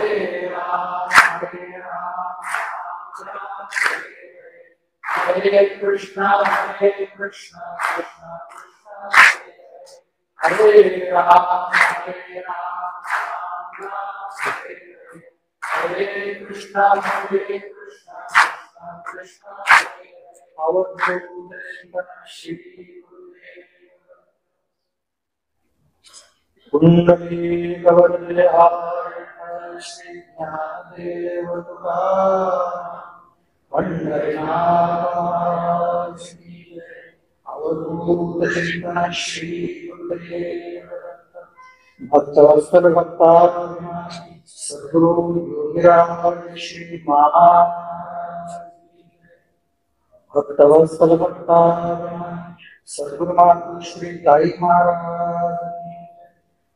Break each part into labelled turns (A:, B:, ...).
A: हरे राम हरे कृष्णा कृष्ण हरे राम हरे कृष्णा कृष्ण श्री कुंडली कवरे श्री ज्ञानदेव पंढरीनाथ अवधूत चिंतन श्री भक्तवत्सल भक्ता सद्गुरु योगीराज श्री महाराज भक्तवत्सल भक्ता सद्गुरु माता श्री ताई महाराज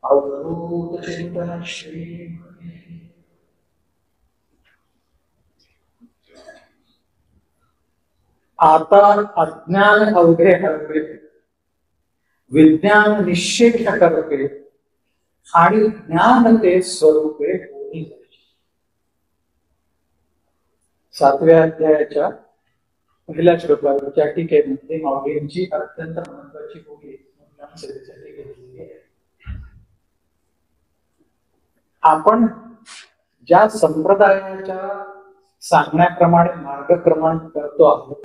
A: अवधूत चिंतन श्री आता अज्ञान अवघे हरवे विज्ञान निश्चित करते आणि ज्ञान ते स्वरूपे होई. 7व्या अध्यायाच्या पहिल्या श्लोकाच्या टीकेमध्ये माऊलींची अत्यंत महत्वाची भूमिका सेवेसाठी घेतलेली आहे. आपण ज्या संप्रदायाच्या सांगण्याप्रमाणे मार्गक्रमण करतो आहोत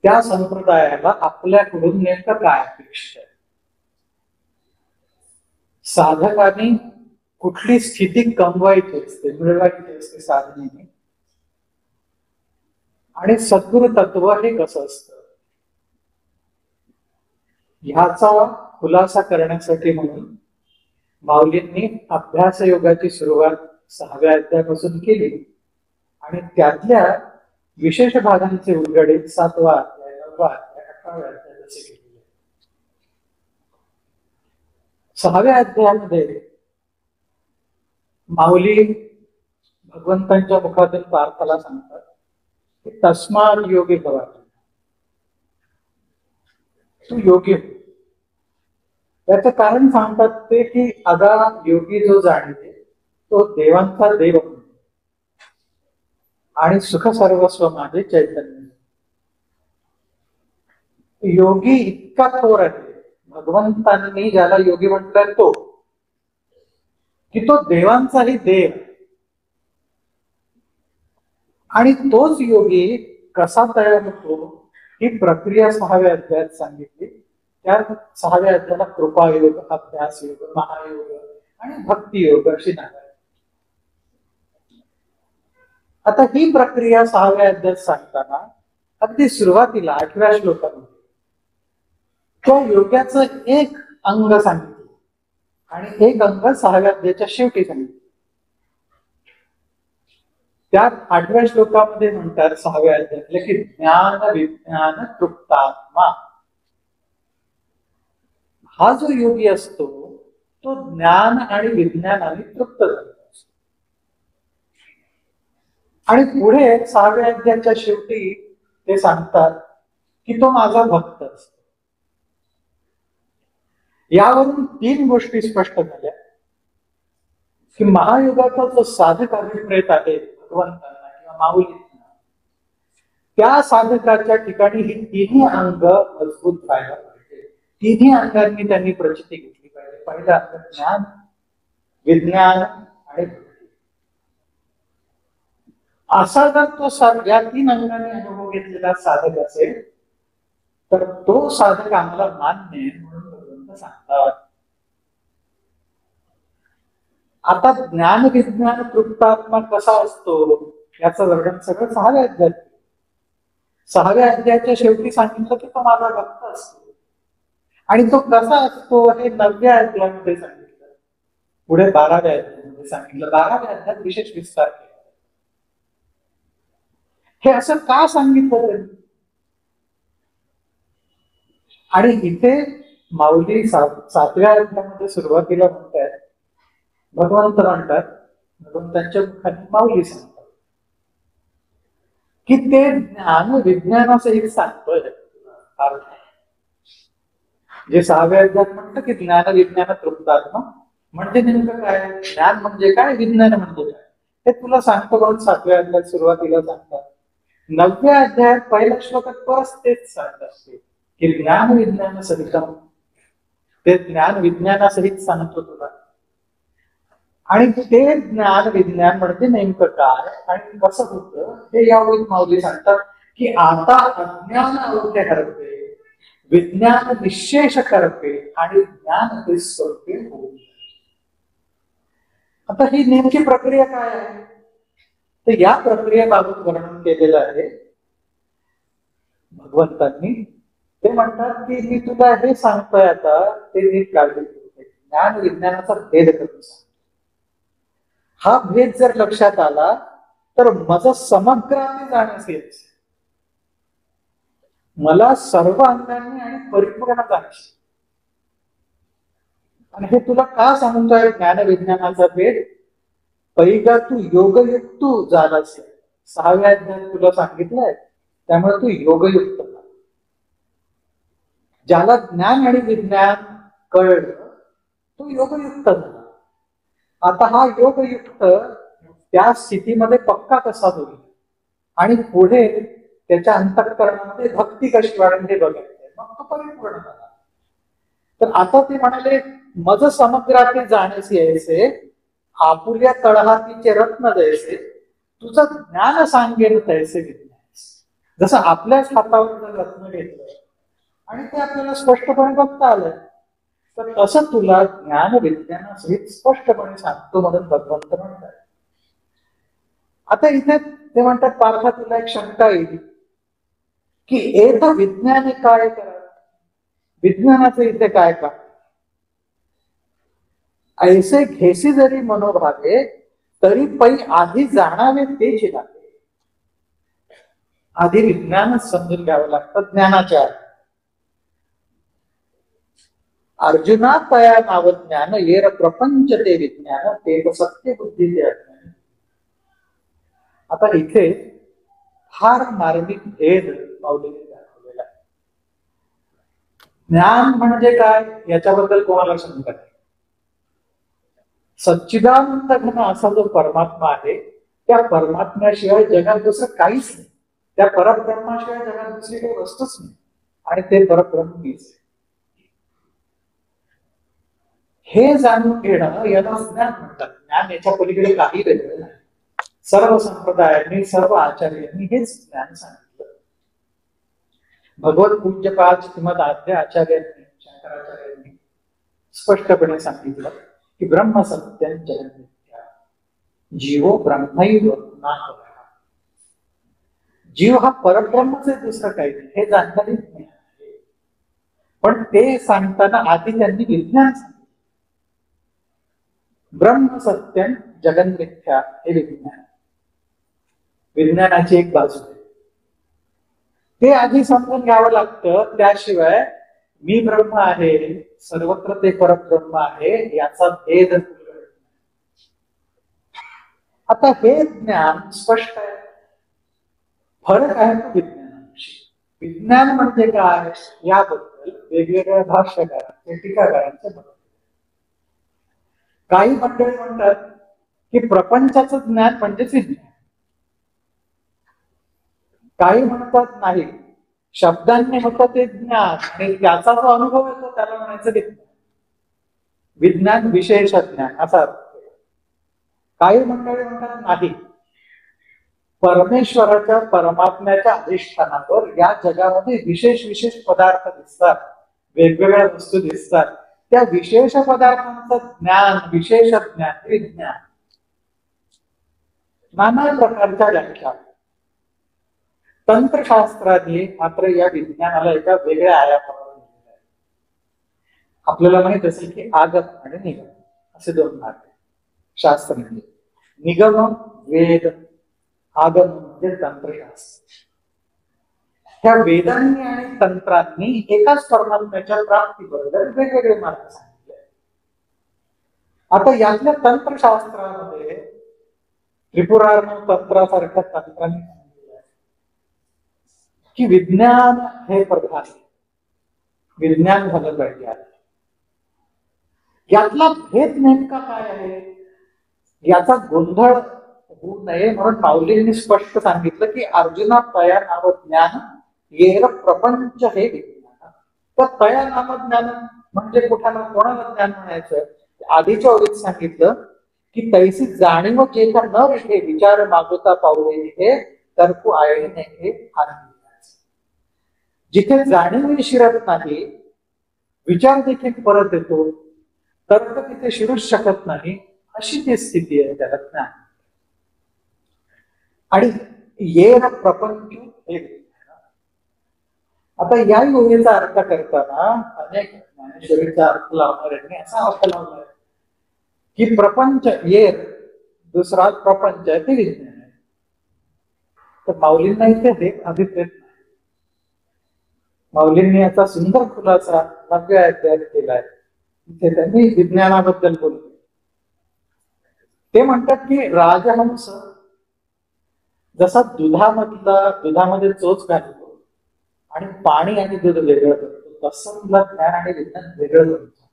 A: त्या संप्रदायाला आपल्याकडून नेमकं काय अपेक्षा आहे. साधकाने कुठली स्थिती कमवायची असते, मिळवायची असते साधनेने, आणि सद्गुरु तत्व हे कसं असतं ह्याचा खुलासा करण्यासाठी म्हणून माऊलींनी अभ्यास योगाची सुरुवात 6व्या अध्यायापासून केली आणि त्यातल्या विशेष भागांचे उलगडे 7वा अध्याय 9वा अध्याय 18व्या अध्याय असे केलेले. 6व्या अध्यायामध्ये माऊली भगवंतांच्या मुखातून पार्थाला सांगतात की तस्मात् योगी भव, तू योगी हो. त्याचं कारण सांगतात ते की अगा योगी जो जाणे तो देवांचा देव आणि सुख सर्वस्व माझे चैतन्य. योगी इतका थोर आहे, भगवंतांनी ज्याला योगी म्हटलंय तो की तो देवांचाही देव, आणि तोच योगी कसा तयार होतो ही प्रक्रिया 6व्या अध्यायात सांगितली. त्या 6व्या अध्यायाला कृपायोग, अभ्यास योग, महायोग आणि भक्ती योग अशी नाव आहे. आता ही प्रक्रिया 6व्या अध्यायात सांगताना अगदी सुरुवातीला 8व्या श्लोकामध्ये त्या योग्याचं एक अंग सांगितलं आणि एक अंग 6व्या अध्यायाच्या शेवटी सांगितलं. त्यात 8व्या श्लोकामध्ये म्हणतात 6व्या अध्यायातले की ज्ञान विज्ञान तृप्तात्मा. हा जो योगी असतो तो ज्ञान आणि विज्ञानाने तृप्त झाला असतो. आणि पुढे 6व्या अध्यायाच्या शेवटी ते सांगतात की तो माझा भक्त असतो. यावरून 3 गोष्टी स्पष्ट झाल्या की महायुगाचा जो साधक अभिप्रेत आहे भगवंतांना किंवा माऊलींना, त्या साधकाच्या ठिकाणी ही 3ही अंग मजबूत व्हायला पाहिजे. 3ही अंगांनी त्यांनी प्रचिती घेतली पाहिजे. पहिलं अंग ज्ञान, विज्ञान आणि भक्ती. असा जर तो या 3 अंगांनी अनुभव घेतलेला साधक असेल तर तो साधक आम्हाला मान्य आहे म्हणून भगवंत सांगतात. आता ज्ञान विज्ञान तृप्तात्मा कसा असतो याचं वर्णन सगळं 6व्या अध्यायात. 6व्या अध्यायाच्या शेवटी सांगितलं की तो माझा भक्त असतो, आणि तो कसा असतो हे 9व्या अध्यायामध्ये सांगितलं. पुढे 12व्या अध्यायामध्ये सांगितलं. 12व्या अध्यायात विशेष विस्तार केला. हे असं का सांगितलं त्यांनी? आणि इथे माऊली 7व्या अध्यायामध्ये सुरुवातीला म्हणतात, भगवंत म्हणतात, भगवंतांच्या मुखाने माऊली सांगतात की ते ज्ञान विज्ञानासहित सांगतोय. जे 6व्या अध्यायात म्हणतं की ज्ञान विज्ञान तृप्तात्मा, म्हणजे नेमकं काय, ज्ञान म्हणजे काय, विज्ञान म्हणजे काय, हे तुला सांगतो बघ. 7व्या अध्यायात सुरुवातीला सांगतात. 9व्या अध्यायात पहिल्या श्लोकात परत तेच सांगत असते की ज्ञान विज्ञान सहितम. ते ज्ञान विज्ञानासहित सांगतो तुला. आणि ते ज्ञान विज्ञान म्हणजे नेमकं काय आणि कसं होतं हे यावेळी माऊली सांगतात की आता अज्ञान अवघे हरपे, विज्ञान निशेष करपे आणि ज्ञान स्वरूपे होईल. आता ही नेमकी प्रक्रिया काय आहे, तर या प्रक्रियेबाबत वर्णन केलेलं आहे भगवंतांनी. ते म्हणतात की मी तुला हे सांगतोय आता ते नीट काळजी घे. ज्ञान विज्ञानाचा भेद करून सांग. हा भेद जर लक्षात आला तर माझं समग्राने जाण्यास येत, मला सर्व अंगाने आणि परिपूर्ण जाण्यास. आणि हे तुला का सांगतोय ज्ञान विज्ञानाचा भेद, पैगा तू योगयुक्त झालास. 6व्या अध्यायात तुला सांगितलंय, त्यामुळे तू योगयुक्त झाला. ज्याला ज्ञान आणि विज्ञान कळलं तो योगयुक्त झाला. आता हा योगयुक्त त्या स्थितीमध्ये पक्का कसा होईल आणि पुढे त्याच्या अंतःकरणामध्ये भक्ती कशी वाढेल हे बघायचं, मग तो परिपूर्ण झाला. तर आता ते म्हणाले मज समग्राती जाण्यास यायचे, आपुल्या तळहातीचे रत्न जैसे, तुझं ज्ञान सांगेल तैसे विज्ञान. जसं आपल्याच हातावर जर रत्न घेतलं आणि ते आपल्याला स्पष्टपणे बघता आलं, तर तसं तुला ज्ञान विज्ञानासहित स्पष्टपणे सांगतो म्हणून भगवंत म्हणतात. आता इथे ते म्हणतात पार्था तुला एक शंका येईल की एक विज्ञानी काय करा, विज्ञानाचं इथे काय का, ऐसे घेसी जरी मनोभावे तरी पै आधी जाणावे तेच लागते. आधी विज्ञानच समजून घ्यावं लागतं. ज्ञानाच्या अर्जुना तया नाव ज्ञान येर प्रपंच ते विज्ञान ते सत्य बुद्धी ते अज्ञान. आता इथे फार मार्मिक भेद माऊलीने दाखवलेला आहे. ज्ञान म्हणजे काय याच्याबद्दल कोणाला शंका नाही. सच्चिदानंद घन असा जो परमात्मा आहे त्या परमात्म्याशिवाय जगात दुसरं काहीच नाही. त्या परब्रह्माशिवाय जगात दुसरी काही वस्तूच नाही आणि ते परब्रह्म मीच. हे जाणून घेणं याला ज्ञान म्हणतात. ज्ञान याच्या पलीकडे काही वेगळं नाही. सर्व संप्रदायांनी सर्व आचार्यांनी हेच ज्ञान सांगितलं. भगवत पूज्यपाद श्रीमद आद्य आचार्यांनी शंकराचार्यांनी स्पष्टपणे सांगितलं की ब्रह्म सत्यं जगन् मिथ्या, जीवो ब्रह्मैव नाहं. जीव हा परब्रह्मच आहे, दुसरं काही नाही, हे जाणणारी ज्ञान आहे. पण ते सांगताना आधी त्यांनी विज्ञान सांगितलं. ब्रह्म सत्यं जगन् मिथ्या हे विज्ञान, विज्ञानाची एक बाजू आहे. ते आधी समजून घ्यावं लागतं. त्याशिवाय मी ब्रह्म आहे, सर्वत्र ते परब्रह्म आहे याचा भेद. आता हे ज्ञान स्पष्ट आहे. फरक आहे तो विज्ञानाविषयी. विज्ञान म्हणजे काय याबद्दल वेगवेगळ्या भाष्यकारांचे टीकाकारांचे मत. काही मंडळी म्हणतात की प्रपंचाचं ज्ञान म्हणजेच विज्ञान. काही म्हणतात नाही, शब्दांनी होतं ते ज्ञान आणि त्याचा जो अनुभव येतो त्याला म्हणायचं विज्ञान. विज्ञान विशेष ज्ञान असा अर्थ. काही मंडळी म्हणतात नाही, परमेश्वराच्या परमात्म्याच्या अधिष्ठानावर या जगामध्ये विशेष विशेष पदार्थ दिसतात, वेगवेगळ्या वस्तू दिसतात. त्या विशेष पदार्थांचं ज्ञान, विशेष ज्ञान, विज्ञान. नाना प्रकारच्या व्याख्या. तंत्रशास्त्राने मात्र या विज्ञानाला एका वेगळ्या आयामावर नेलेलं आहे. आपल्याला माहित असेल की आगम आणि निगम असे दोन भाग आहेत शास्त्र. म्हणजे निगम वेद, आगम म्हणजे तंत्रशास्त्र. ह्या वेदांनी आणि तंत्रांनी एकाच परमात्म्याच्या प्राप्तीबद्दल वेगवेगळे मार्ग सांगितले. आता यातल्या तंत्रशास्त्रामध्ये त्रिपुरार्णव तंत्रासारख्या तंत्रांनी की विज्ञान हे प्रधान, विज्ञान झालं पाहिजे. यातला भेद नेमका काय आहे याचा गोंधळ होऊ नये म्हणून माऊलींनी स्पष्ट सांगितलं की अर्जुना तया नाव ज्ञान येर प्रपंच हे विज्ञान. तर तया नाम ज्ञान म्हणजे कुठाला कोणाला ज्ञान म्हणायचं. आधीच्या ओळीत सांगितलं की तैसी जाणीव जेथा न विषे विचार मागवता पावले हे तर तू आहे हे जिथे जाणीव शिरत नाही विचार देखील परत येतो तर्क तिथे शिरूच शकत नाही अशी ती स्थिती आहे त्याला ज्ञान. आणि येर प्रपंच हे. आता या योगेचा अर्थ करताना अनेक ज्ञानेश्वरीचा अर्थ लावणाऱ्यांनी असा अर्थ लावलाय की प्रपंच येर दुसरा प्रपंच आहे ते विज्ञान आहे. तर माऊलींना इथे हे अभिप्रेत नाही. माऊलींनी याचा सुंदर खुलासा 9व्या अध्यायात केलाय. इथे त्यांनी विज्ञानाबद्दल बोलले. ते म्हणतात की राजहंस जसा दुधामध्ये चोच घालतो आणि पाणी आणि दूध वेगळं करतो तसं तुला ज्ञान आणि विज्ञान वेगळं करतो.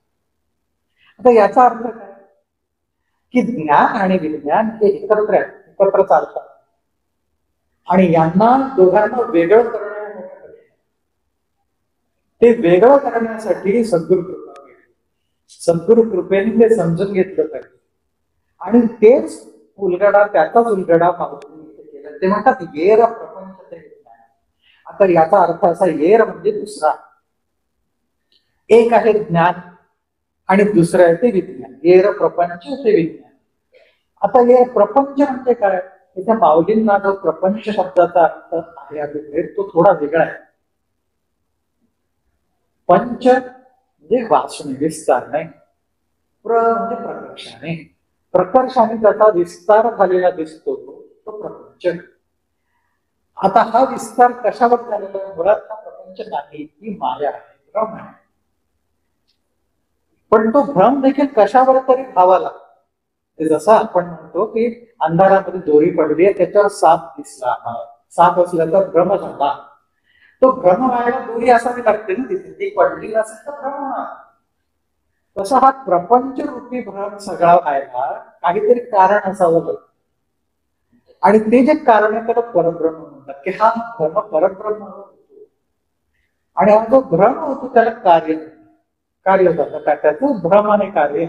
A: आता याचा अर्थ काय की ज्ञान आणि विज्ञान हे एकत्र चालतात आणि यांना दोघांना वेगळं करणं ते वेगळं करण्यासाठी सद्गुरु कृपा केली. सद्गुरु कृपेने ते समजून घेतलं पाहिजे आणि तेच उलगडा त्याचाच उलगडा माऊलींनी केला. ते म्हणतात येर प्रपंच ते विज्ञान. आता याचा अर्थ असा येर म्हणजे दुसरा. एक आहे ज्ञान आणि दुसरं आहे ते विज्ञान. येर प्रपंच ते विज्ञान. आता हे प्रपंच म्हणजे काय इथे माऊलींना जो प्रपंच शब्दाचा अर्थ आहे तो थोडा वेगळा आहे. पंच म्हणजे वाचणे विस्तार नाही. म्हणजे प्रकर्षाने. प्रकर्षाने त्याचा विस्तार झालेला दिसतो तो प्रपंच. आता हा विस्तार कशावर झालेला आहे. मुळात हा प्रपंच नाही ही माया आहे भ्रम आहे. पण तो भ्रम देखील कशावर तरी व्हावा लागतो. जसं आपण म्हणतो की अंधारामध्ये दोरी पडली आहे त्याच्यावर साप दिसला. साप असल्याचा भ्रम झाला. तो भ्रम व्हायला दोरी असावी लागते ना तिथे. ती पडली असेल तर भ्रम होणार. तसा हा प्रपंच रूपी भ्रम सगळा व्हायला काहीतरी कारण असावं लागतं. आणि ते जे कारण आहे त्याला परब्रह्म म्हणतात की हा भ्रम परब्रह्म होतो. आणि हा जो भ्रम होतो त्याला कार्य जातं. त्याचं भ्रम आणि कार्य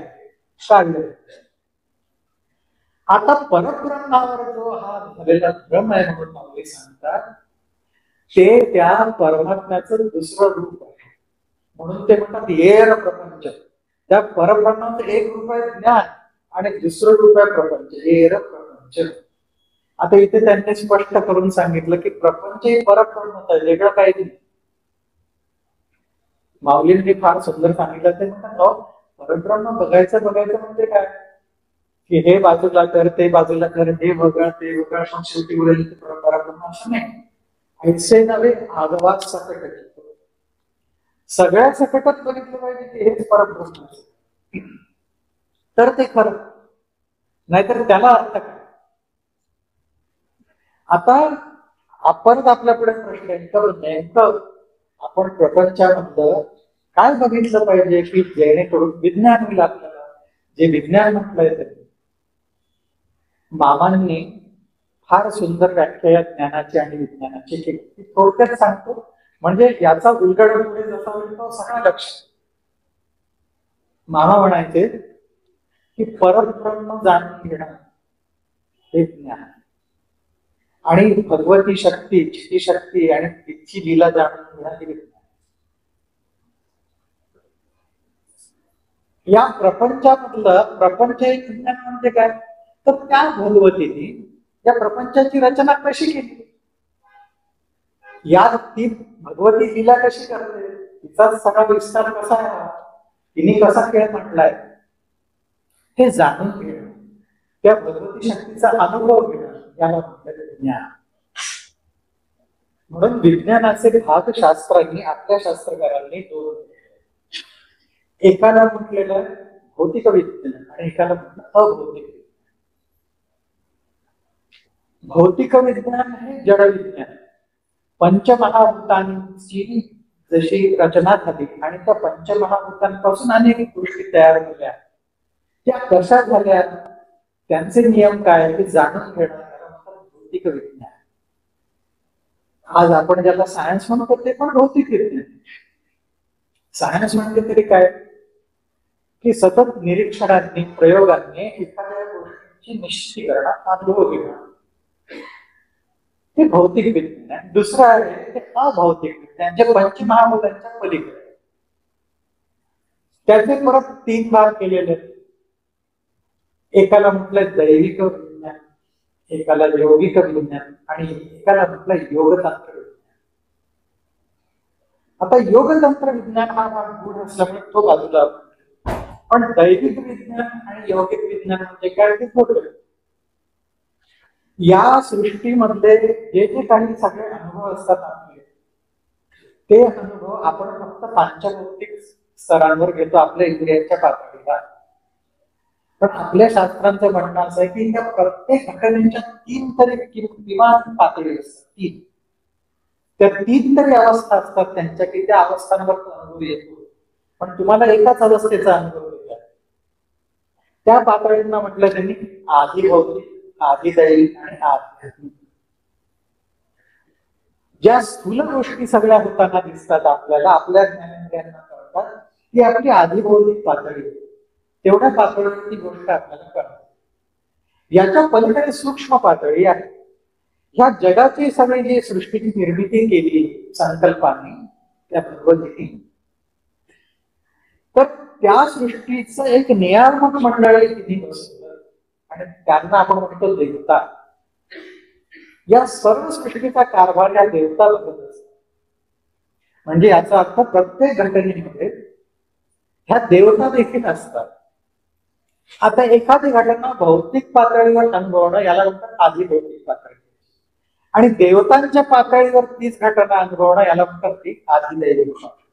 A: आता परब्रह्मावर जो हा झालेला भ्रम आहे म्हणून माऊली सांगतात ते त्या परमात्म्याचं दुसरं रूप आहे. म्हणून ते म्हणतात येर प्रपंच. त्या परब्रह्माचं एक रूप आहे ज्ञान आणि दुसरं रूप आहे प्रपंच. येर प्रपंच. आता इथे त्यांनी स्पष्ट करून सांगितलं की प्रपंच हे परब्रह्मच आहे वेगळं काही नाही. माऊलींनी फार सुंदर सांगितलं. ते म्हणतात परब्रह्म बघायचं म्हणजे काय की हे बाजूला कर ते बाजूला कर हे वगळ ते वगळ पण शेवटी उरेल परब्रह्म असं नाही. ऐसे नव्हे आगवाद सकट. सगळ्या सकटात बघितलं पाहिजे की हेच परब्रह्म तर ते खरं. नाहीतर त्याला अर्थ काय. आता आपण आपल्यापुढे प्रश्न नेमकं आपण प्रपंचामधलं काय बघितलं पाहिजे की जेणेकरून विज्ञान होईल आपल्याला. जे विज्ञान म्हटलंय त्यांनी मामांनी फार सुंदर व्याख्या या ज्ञानाची आणि विज्ञानाची केली. थोडक्यात सांगतो म्हणजे याचा उलगडा पुढे जसा होईल तो सगळा लक्ष. मामा म्हणायचे की परब्रह्म जाणून घेणं हे ज्ञान आणि भगवती शक्ती जिची शक्ती आणि तिची लीला जाणून घेणं हे विज्ञान. या प्रपंचामधलं प्रपंच एक विज्ञान म्हणजे काय तर त्या भगवतीने या प्रपंचाची रचना कशी केली. या ती भगवती लीला कशी करते तिचा सगळा विस्तार कसा आहे तिने कसा खेळ म्हटलाय हे जाणून घेणं. त्या भगवती शक्तीचा अनुभव घेणं याला म्हटलं विज्ञान. म्हणून विज्ञानाचे भाग शास्त्रांनी आपल्या शास्त्रकारांनी दोन. एकाला म्हटलेलं भौतिक विज्ञान आणि एकाला म्हटलं अभौतिक विज्ञान. भौतिक विज्ञान हे जड विज्ञान. पंचमहाभूतांची जशी रचना झाली आणि त्या पंचमहाभूतांपासून अनेक गोष्टी तयार झाल्या, त्या कशा झाल्या, त्यांचे नियम काय हे जाणून घेणं भौतिक विज्ञान. आज आपण ज्याला सायन्स म्हणतो ते पण भौतिक विज्ञान. सायन्स म्हणजे तरी काय की सतत निरीक्षणांनी प्रयोगांनी एखाद्या गोष्टींची निश्चितीकरण अनुभव घेणं, ते भौतिक विज्ञान. दुसरं आहे ते अभौतिक विज्ञान, जे पंचमहाभूतांच्या पलीकडे. त्याचे परत 3 भाग केलेले आहेत. एकाला म्हटलं दैविक विज्ञान, एकाला यौगिक विज्ञान आणि एकाला म्हटलं योगतंत्र विज्ञान. आता योगतंत्र विज्ञान हा भाग गूढ असल्यामुळे तो बाजूला, पण दैविक विज्ञान आणि यौगिक विज्ञान म्हणजे काय ते थोडं. या सृष्टीमध्ये जे जे काही सगळे अनुभव असतात आपले, ते अनुभव आपण फक्त पंचभौतिक स्तरांवर घेतो, आपल्या इंद्रियांच्या पातळीला. पण आपल्या शास्त्रांचं म्हणणं असं आहे की त्या प्रत्येक घटनेच्या 3 तरी किमान पातळी असतात. 3 त्या 3 तरी अवस्था असतात त्यांच्या, की त्या अवस्थांवर अनुभव येतो. पण तुम्हाला एकाच अवस्थेचा अनुभव येतो. त्या पातळींना म्हटलं त्यांनी आधी भौतिक, आधी दैविक आणि आध्यात्मिक. ज्या स्थूल गोष्टी सगळ्या होताना दिसतात आपल्याला, आपल्या ज्ञानेंद्रियांना कळतात, ती आपली आधी भौतिक पातळी. तेवढ्या पातळीवर ती गोष्ट आपल्याला कळते. याच्या पलीकडे सूक्ष्म पातळी आहे. ह्या जगाची सगळी जी सृष्टीची निर्मिती केली संकल्पाने त्या भगवतीने, तर त्या सृष्टीचं एक नियामक मंडळी तिने बसवलं आणि त्यांना आपण म्हणतो देवता. या सर्व सृष्टीचा कारभार या देवता बघत असतात. म्हणजे याचा अर्थ प्रत्येक घटनेमध्ये ह्या देवता देखील असतात. आता एखादी घटना भौतिक पातळीवर अनुभवणं याला म्हणतात आधी भौतिक पातळी, आणि देवतांच्या पातळीवर तीच घटना अनुभवणं याला म्हणतात ती आधी दैविक पातळी.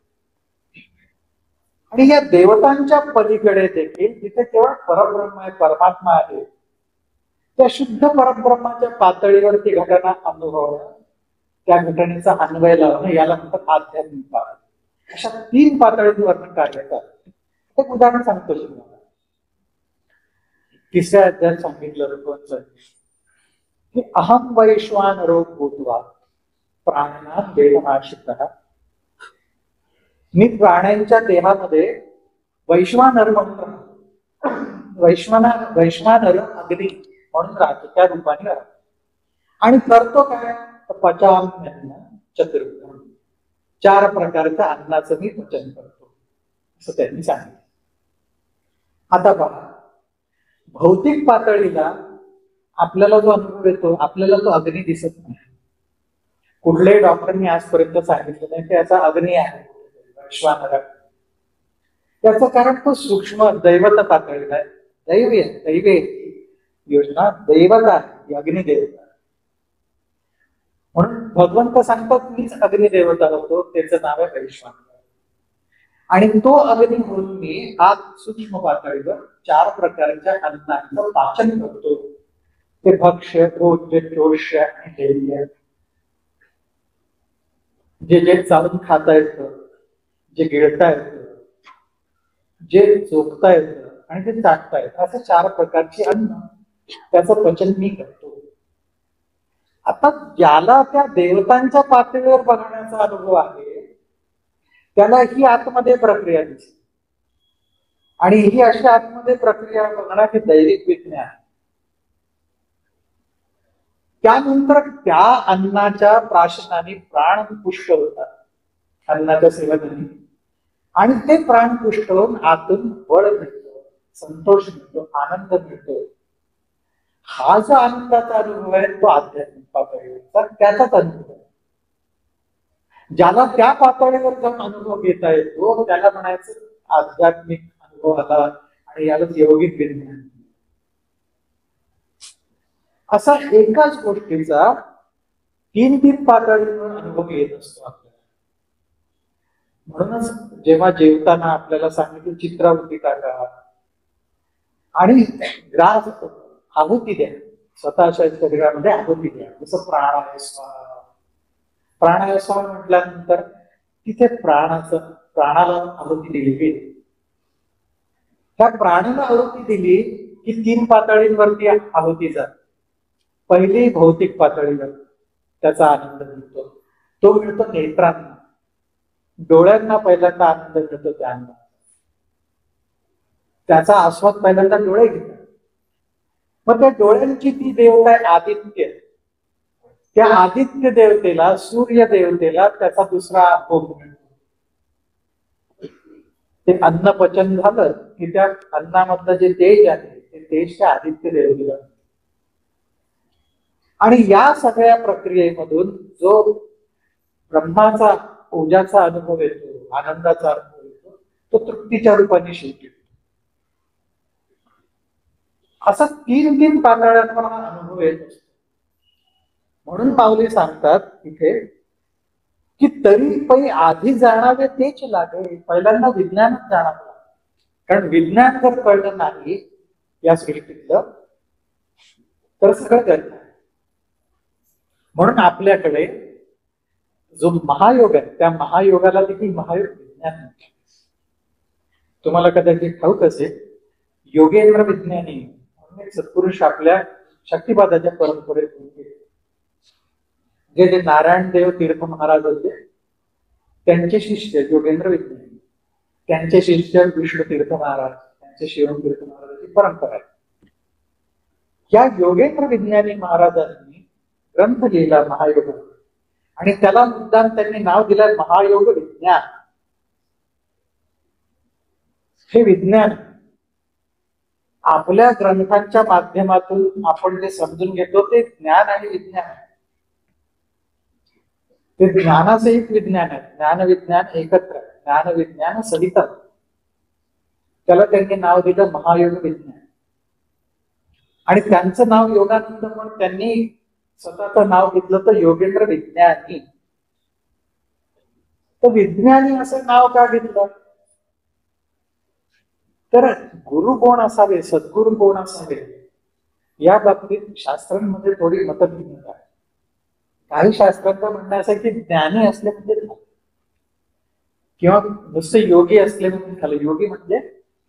A: आणि या देवतांच्या पलीकडे देखील जिथे केवळ परब्रह्म आहे, परमात्मा आहे, त्या शुद्ध परब्रह्माच्या पातळीवरती घटना अनुभवणं, त्या घटनेचा अन्वय लावणं याला म्हणतात आध्यात्मिक पातळी. अशा 3 पातळींवर कार्य करतात. एक उदाहरण सांगतो तुम्हाला. 3ऱ्या अध्यायात सांगितलं की अहम वैश्वानरो भूत्वा प्राण्यात देहमाश्रितः. मी प्राण्यांच्या देहामध्ये वैश्वानर म्हणून राहतो. वैश्वानर अग्नी म्हणून राहतो, त्या रूपाने राहतो. आणि करतो काय, पचाम्यन्न चतुर्विधम्, 4 प्रकारच्या अन्नाचं मी पचन करतो, असं त्यांनी सांगितलं. आता पहा, भौतिक पातळीला आपल्याला जो अनुभव येतो, आपल्याला तो अग्नी दिसत नाही. कुठल्याही डॉक्टरनी आजपर्यंत सांगितलं नाही की याचा अग्नी आहे वैश्वानर. त्याचं कारण तो सूक्ष्म दैवत पातळीला आहे. दैवे योजना दैवता, अग्निदेवता. म्हणून भगवंत सांगतात मीच अग्निदेवता होतो, त्याचं नाव आहे वैश्वानर. आणि तो अग्नी म्हणून मी आज सूक्ष्म पातळीवर 4 प्रकारच्या अन्नांचं पाचन करतो. ते भक्ष्य, भोज्य, चोष्य आणि दैव्य. जे जे चालून खाता येतं, जे गिळता येतं, जे चोखता येतं आणि ते चाटता येतं, असे 4 प्रकारची अन्न त्याचं पचन मी करतो. आता ज्याला त्या देवतांच्या पातळीवर बघण्याचा अनुभव आहे, त्याला ही आतमध्ये प्रक्रिया दिसते. आणि ही अशी आतमध्ये प्रक्रिया बघणं हे दैविक विज्ञान. त्यानंतर त्या अन्नाच्या प्राशनाने प्राण पुष्ट होतात, अन्नाच्या सेवनाने. आणि ते प्राण पुष्ट होऊन आतून बळ मिळतो, संतोष मिळतो, आनंद मिळतो. हा जो आनंदाचा अनुभव आहे तो आध्यात्मिक पातळीवरचा त्याचाच अनुभव आहे. ज्याला त्या पातळीवर जाऊन अनुभव घेता येतो त्याला म्हणायचं आध्यात्मिक अनुभव आला, आणि यालाच यौगिक विज्ञान. असा एकाच गोष्टीचा 3 पातळीवर अनुभव येत असतो आपल्याला. म्हणूनच जेव्हा जेवताना आपल्याला सांगितलं चित्रावृत्ती टाका आणि ग्रास आहुती द्या, स्वतःच्या शरीरामध्ये आहुती द्या. जसं प्राणायाम म्हटल्यानंतर तिथे प्राणाला आहुती दिली गेली. त्या प्राणाला आहुती दिली की 3 पातळींवरती आहुती जाते. पहिली भौतिक पातळीवर त्याचा आनंद मिळतो, तो मिळतो नेत्रांना, डोळ्यांना पहिल्यांदा आनंद मिळतो त्यांना, त्याचा आस्वाद पहिल्यांदा डोळे घेतात. मग त्या डोळ्यांची ती देवता आहे आदित्य. त्या आदित्य देवतेला, सूर्य देवतेला त्याचा दुसरा भोग मिळतो. ते अन्न पचन झालं की त्या अन्नामधलं जे तेज आहे ते तेज त्या आदित्य देवतेला. आणि या सगळ्या प्रक्रियेमधून जो ब्रह्माचा ऊर्जाचा अनुभव येतो, आनंदाचा अनुभव येतो, तो तृप्तीच्या रूपाने शेवटी. असा 3 पातळ्यांवर हा अनुभव येत असतो. म्हणून माऊली सांगतात इथे की तरी पै आधी जाणावे तेच लागे. पहिल्यांदा विज्ञानच जाणावं, कारण विज्ञान जर कळलं नाही या सृष्टीतलं तर सगळं गरज आहे. म्हणून आपल्याकडे जो महायोग आहे त्या महायोगाला देखील महायोग विज्ञान म्हणतात. तुम्हाला कदाचित ठाऊक असेल, योगेंद्र विज्ञानी म्हणून एक सत्पुरुष आपल्या शक्तिपादाच्या परंपरेत होते, जे नारायण देव तीर्थ महाराज होते त्यांचे शिष्य योगेंद्र विज्ञानी, त्यांचे शिष्य विष्णू तीर्थ महाराज, त्यांचे शिवम तीर्थ महाराजांची परंपरा आहे. या योगेंद्र विज्ञानी महाराजांनी ग्रंथ लिहिला महायोग, आणि त्याला मुद्दाम त्यांनी नाव दिलं महायोग विज्ञान. हे विज्ञान आपल्या ग्रंथांच्या माध्यमातून आपण जे समजून घेतो ते ज्ञान आणि विज्ञान आहे. ते ज्ञानासहित विज्ञान आहे. ज्ञान विज्ञान एकत्र, ज्ञान विज्ञान सहित, त्याला त्यांनी नाव दिलं महायोग विज्ञान. आणि त्यांचं नाव योगानंद, पण त्यांनी स्वतःचं नाव घेतलं तर योगेंद्र विज्ञानी. तर विज्ञानी असं नाव का घेतलं? तर गुरु कोण असावे, सद्गुरु कोण असावे, या बाबतीत शास्त्रांमध्ये थोडी मतभिन्नता आहे. काही शास्त्रांचं म्हणणं असं की ज्ञानी असले म्हणजे किंवा नुसते योगी असले म्हणजे झालं. योगी म्हणजे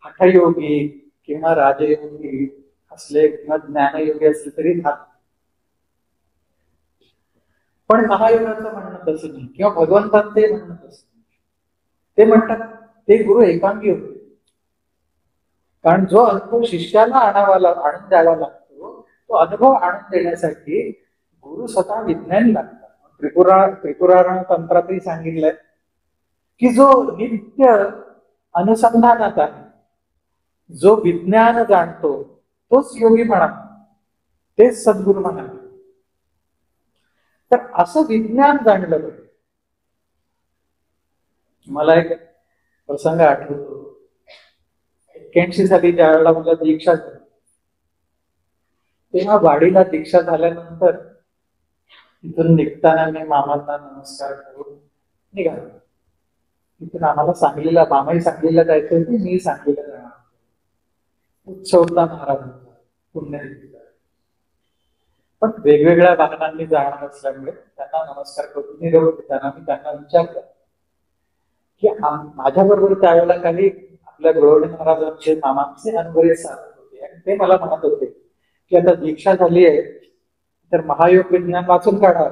A: हठयोगी किंवा राजयोगी असले किंवा ज्ञानयोगी असले तरी झालं. पण महायोगाचं म्हणणं तसं नाही, किंवा भगवंतांचं ते म्हणणं तसं नाही. ते म्हणतात ते गुरु एकांगी होते, कारण जो अनुभव शिष्याला आणून द्यावा लागतो, तो अनुभव आणून देण्यासाठी गुरु स्वतः विज्ञानी लागतात. त्रिपुरारण तंत्रातही सांगितलंय की जो नित्य अनुसंधानात आहे, जो विज्ञान जाणतो, तोच योगी म्हणा, तेच सद्गुरु म्हणा. तर असं विज्ञान जाणलं पाहिजे. मला एक प्रसंग आठवतो. 81 साली ज्या वेळेला मला दीक्षा झाली, तेव्हा वाडीला दीक्षा झाल्यानंतर तिथून निघताना मी मामांना नमस्कार करून निघालो. तिथून आम्हाला सांगलीला, मामाही सांगलीला जायचं होती, मी सांगलीला जाणार. उत्सवता महाराजांचा पुण्यतिथीचा, पण वेगवेगळ्या वाहनांनी जाणार असल्यामुळे त्यांना नमस्कार करून निरोप देताना मी त्यांना विचारलं की माझ्या बरोबर त्यावेळेला काही आपल्या गुळवणे महाराजांचे मामांचे अनुभवी साधक होते, आणि ते मला म्हणत होते की आता दीक्षा झाली आहे तर महायोग विज्ञान वाचून काढा,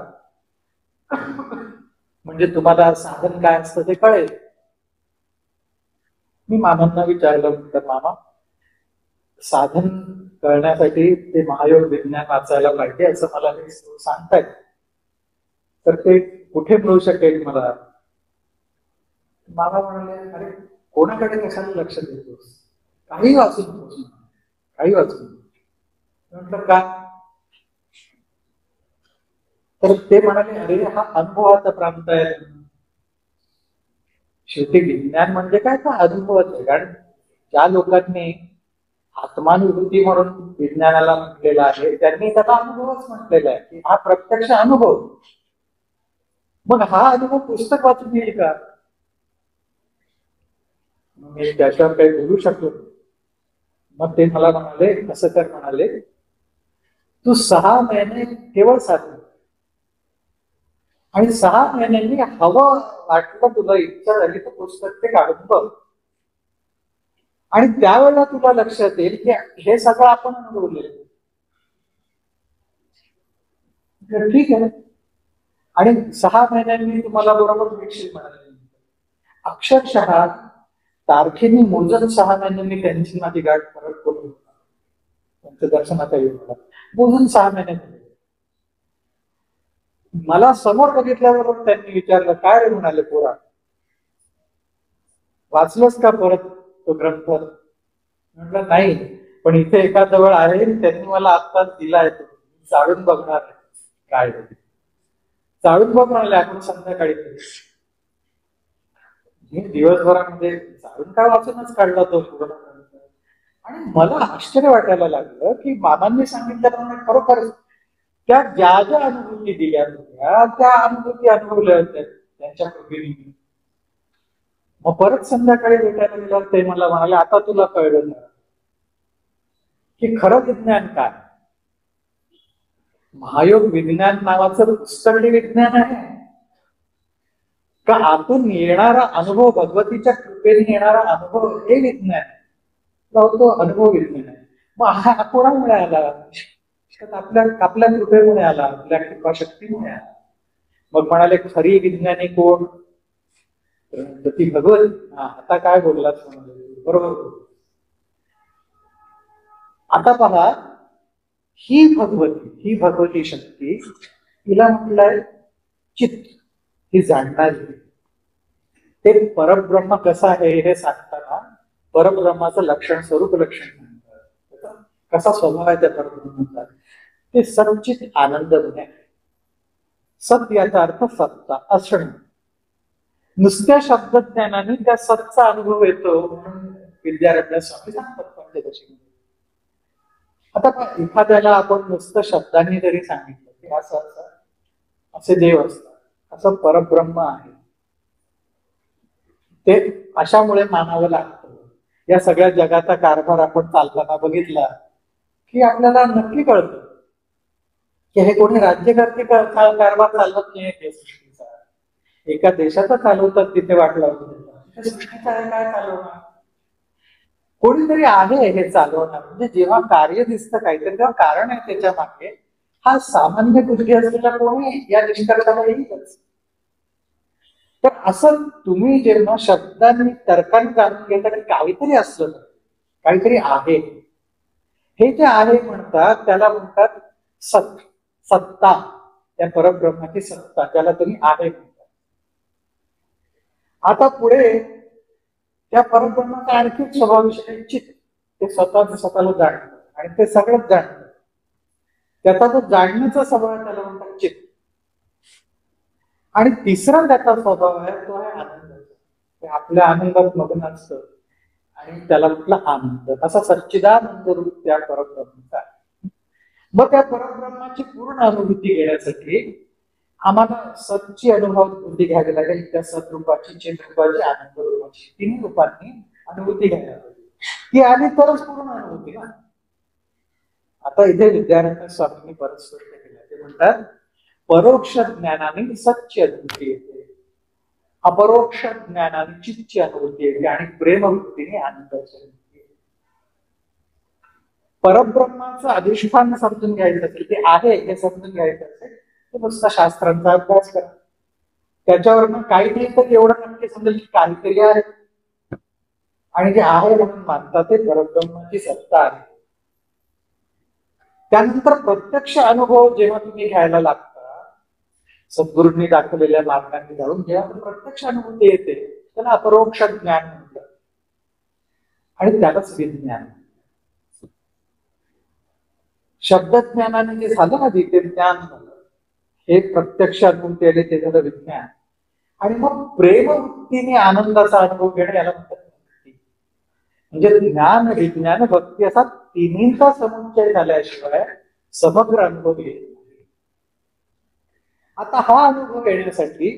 A: म्हणजे तुम्हाला साधन काय असतं ते कळेल. मी मामांना विचारलं, तर मामा, साधन कळण्यासाठी ते महायोग विज्ञान वाचायला पाहिजे असं मला ते सांगतायत, तर ते कुठे मिळू शकेल मला? मामा म्हणाले, अरे कोणाकडे कशाला लक्ष देतोस, काही वाचून, काही वाचून. म्हटलं का? तर ते म्हणाले, अरे हा अनुभवाचा प्रांत आहे. शेवटी विज्ञान म्हणजे काय, का अनुभवच आहे. कारण ज्या लोकांनी आत्मानुभूती म्हणून विज्ञानाला म्हटलेलं आहे, त्यांनी त्याला अनुभवच म्हटलेला आहे की हा प्रत्यक्ष अनुभव. मग हा अनुभव पुस्तक वाचून येईल का? मी त्याच्यावर काही बोलू शकलो. मग ते मला म्हणाले, असं कर, म्हणाले तू 6 महिने केवळ साधन, आणि 6 महिन्यांनी हवं वाटलं तुला, इच्छा झाली तर पुस्तक ते काढून बघ. आणि त्यावेळेला तुला लक्षात येईल की हे सगळं आपण अनुभवलेलं. ठीक आहे. आणि 6 महिन्यांनी तुम्हाला बरोबर भेटशील म्हणाले. अक्षरशः तारखेने मोजून 6 महिन्यांनी त्यांची माझी गाठ परत करून त्यांचं दर्शनाचा येऊन मला मोजून 6 महिन्यांनी. मला समोर बघितल्याबरोबर त्यांनी विचारलं, काय रे म्हणाले पोरा, वाचलंस का परत तो ग्रंथ? म्हटलं नाही, पण इथे एका जवळ आहे, त्यांनी मला आत्ताच दिलाय, तो चाळून बघणार आहे काय चाळून बघ म्हणाले आपण संध्याकाळी. दिवसभरामध्ये चाळून काय वाचूनच काढला तो पूर्ण. आणि मला आश्चर्य वाटायला लागलं की मामांनी सांगितल्याप्रमाणे खरोखर त्या ज्या ज्या अनुभूती दिल्या होत्या त्या अनुभूती अनुभवल्या होत्या त्यांच्या कृपेने. मग परत संध्याकाळी भेटायला गेल्यावर ते मला म्हणाले, आता तुला कळलं ना की खरं विज्ञान काय. महायोग विज्ञान नावाचं पुस्तक हे विज्ञान आहे का आतून येणारा अनुभव, भगवतीच्या कृपेने येणारा अनुभव हे विज्ञान, तो अनुभव विज्ञान आहे. मग हा कोणामुळे आला? आपल्या आपल्या कृपेमुळे आला, आपल्या कृपाशक्तीमुळे आला. मग म्हणाले खरी विज्ञानी कोण? ती भगवत. आता काय बोललात बरोबर. आता पहा, ही भगवती शक्ती, तिला म्हटलंय चित्त, ही जाणणारी. ते परब्रह्म कसं आहे हे सांगताना परब्रह्माचं लक्षण, स्वरूप लक्षण सांगतात. कसा स्वभाव आहे त्या परब्रह्माचा? ते सच्चित आनंद आहे. सत याचा अर्थ सत्ता असणं. नुसत्या शब्दज्ञानाने त्या सतचा अनुभव येतो म्हणून विद्यारण्य स्वामी सांगतात पंचदशी. आता एखाद्याला आपण नुसतं शब्दांनी जरी सांगितलं की असं असं असे देव असतात, असं परब्रह्म आहे, ते अशामुळे मानावं लागतं. या सगळ्या जगाचा कारभार आपण चालताना बघितला की आपल्याला नक्की कळतं की हे कोणी राज्यकर्ते कारभार चालवत नाही ते सृष्टीचा. एका देशाचा चालवतात तिथे वाटलं होतं, सृष्टीचा काय चालवणार? कोणीतरी आहे हे चालवणार. म्हणजे जेव्हा कार्य दिसतं काहीतरी, तेव्हा कारण आहे त्याच्या मागे. हा सामान्य बुद्धी असलेला कोणी या निष्कर्षाला येईलच. तर असं तुम्ही जेव्हा शब्दांनी तर्काने जाणून घेता की काहीतरी असलं, काहीतरी आहे, हे जे आहे म्हणतात त्याला म्हणतात सत, सत्ता. त्या परब्रह्माची सत्ता, त्याला तुम्ही आहे म्हणतात. आता पुढे त्या परब्रह्माचा आणखी स्वभाव विषय चित्त. ते स्वतःला जाणतं आणि ते सगळंच जाणतं. त्याचा जो जाणण्याचा स्वभाव त्याला म्हणतात चित्त. आणि तिसरा त्याचा स्वभाव आहे तो आहे आनंद. आपल्या आनंदात मग्न असतं आणि त्याला म्हटलं आनंद. असा सच्चिदानंद रूप त्या परब्रह्माचा आहे. मग त्या परब्रह्माची पूर्ण अनुभूती घेण्यासाठी आम्हाला सतची अनुभूती घ्यावी लागेल. त्या सतरूपाची, चिन्रूपाची, आनंद रूपाची, तिन्ही रूपांनी अनुभूती घ्यायला लागेल. ती आली तरच पूर्ण अनुभूती ना. आता इथे विद्यार्थ्यांना स्वामींनी परत स्पष्ट केलं. ते म्हणतात परोक्ष ज्ञानाने सच्ची अनुभूती येते, अपरोक्ष ज्ञानाने चित्तची अनुभूती येते आणि प्रेमवृत्तीने आनंदाची अनुभूती येते. परब्रह्माचं अधिष्ठान समजून घ्यायचं असेल, ते आहे हे समजून घ्यायचं असेल तर नुसता शास्त्रांचा अभ्यास करा. त्याच्यावरनं काही नाही तर एवढं नक्की समजेल की काहीतरी आहे आणि जे आहे म्हणून मानतात ते परब्रह्माची सत्ता आहे. त्यानंतर प्रत्यक्ष अनुभव जेव्हा तुम्ही घ्यायला लागता, सद्गुरूंनी दाखवलेल्या मार्गाने जाऊन जेव्हा प्रत्यक्ष अनुभूती येते त्याला अपरोक्ष ज्ञान म्हणतात आणि त्यालाच विज्ञान. शब्दज्ञानाने जे झालं ना ते ज्ञान झालं, हे प्रत्यक्ष अनुभूती आले ते झालं विज्ञान. आणि मग प्रेमवृत्तीने आनंदाचा अनुभव घेणं याला म्हणतात भक्ती. म्हणजे ज्ञान, विज्ञान, भक्ती असा तिन्हींचा समुच्चय झाल्याशिवाय समग्र अनुभव येत नाही. आता हा अनुभव येण्यासाठी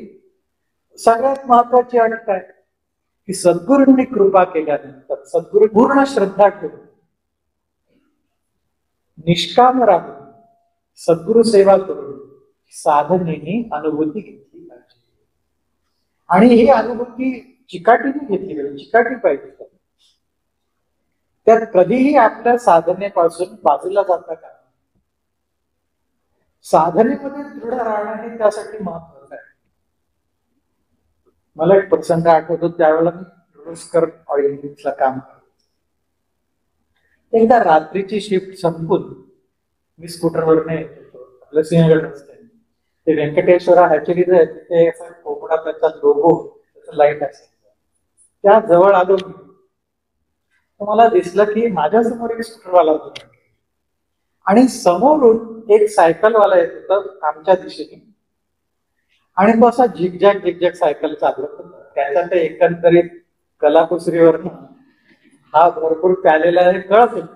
A: सगळ्यात महत्वाची अट काय की सद्गुरूंनी कृपा केल्यानंतर, सद्गुरू पूर्ण श्रद्धा ठेवून निष्काम राहून सद्गुरु सेवा करून साधनेने अनुभूती घेतली पाहिजे. आणि ही अनुभूती चिकाटीने घेतली पाहिजे, चिकाटी पाहिजे. त्यात कधीही आपल्या साधनेपासून बाजूला जाता का, साधनेमध्ये दृढ राहणं हे त्यासाठी महत्वाचं आहे. मला एक प्रसंग आठवतो, त्यावेळेला मी रुस्कर ऑइल मिलचं काम करतो. एकदा रात्रीची शिफ्ट संपून मी स्कूटरवरने येत होतो, आपलं सिंहगड रस्ते, ते व्यंकटेश्वरा हॅचरीज आहे, तिथे असा कोकणा त्याचा लोगो, त्याचं लाईट असेल, त्या जवळ आलो मी. मला दिसलं की माझ्यासमोर एक स्कूटरवाला होता आणि समोरून एक सायकलवाला येत होता आमच्या दिशेने, आणि तो असा झिकझॅक सायकल चालवत होता. त्याच्या ते एकंदरीत कलाकुसरीवरनं हा भरपूर प्यालेला आहे कळत होत.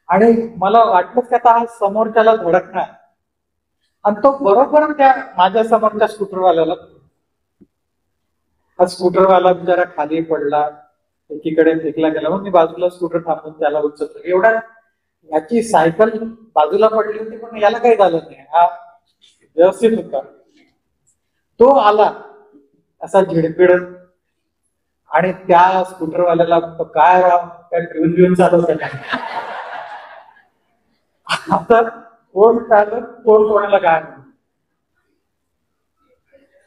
A: आणि मला वाटलं की आता हा समोरच्याला धडकणार, आणि तो बरोबर त्या माझ्या समोरच्या स्कूटरवाल्याला, हा स्कूटरवाला बिचारा खाली पडला, एकीकडे फेकला गेला. मग मी बाजूला स्कूटर थांबून त्याला उचलतो. एवढा याची सायकल बाजूला पडली होती, पण याला काही झालं नाही, हा व्यवस्थित होता. तो आला असा झिडपिडत, आणि त्या स्कूटरवाल्याला म्हणतो, काय राव, काय पिऊन घेऊन चालवत आहे? आता कोण चालत, कोण कोणाला काय म्हणतो.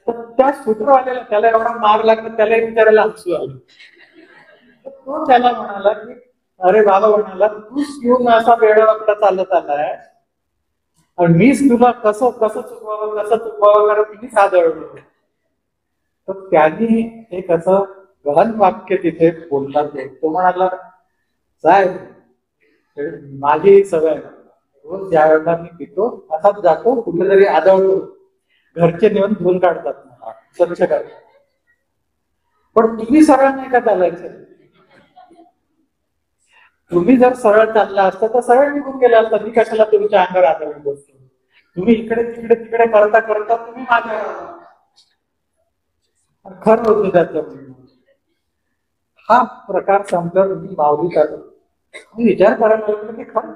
A: तर त्या स्कूटरवाल्याला त्याला एवढा मार लागला, त्याला विचारायला हसू आलं. तो त्याला म्हणाला की, अरे बाबा, म्हणाला, तूच घेऊन असा वेळावाकडा चालत आलाय, आणि मीच तुला कसं चुकवावं कारण मीच आदळलो. तर त्यांनी एक असं गहन वाक्य तिथे बोलला. तो म्हणाला, साहेब, माझी सवय, रोज ज्या वेळेला मी पितो असाच जातो, कुठेतरी आदळतो, घरचे नेऊन धुवून काढतात, स्वच्छ करतात, पण तुम्ही सरळ नाही का चालायचं? तुम्ही जर सरळ चालला असता तर सरळ निघून गेला असता, मी कशाला तुमच्या अंगावर आदळून बसतो? तुम्ही इकडे तिकडे करता तुम्ही माझ्या खरं होतं त्याचं. हा प्रकार समजून मी माऊली करतो. मी विचार करायला लागलो की खरं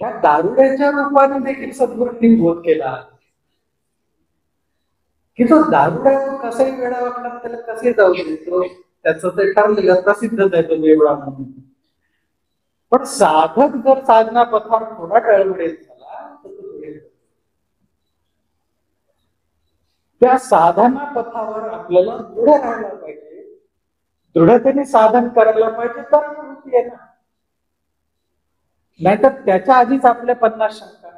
A: ह्या दारुड्याच्या रूपाने देखील सद्गुरूंनी बोध केला की तो दारुडा तो कसाही वेळा वाटला त्याला कसे जाऊ देतो, त्याचं ते ठरलेलं प्रसिद्धच आहे तो वेगळा म्हणून. पण साधक जर साधना पथावर थोडा टळमळेल झाला तर तो पुढे, त्या साधना पथावर आपल्याला दृढ राहायला पाहिजे, दृढतेने साधन करायला पाहिजे, तर अनुभूती आहे ना. नाहीतर त्याच्या आधीच आपल्या 50 शंका.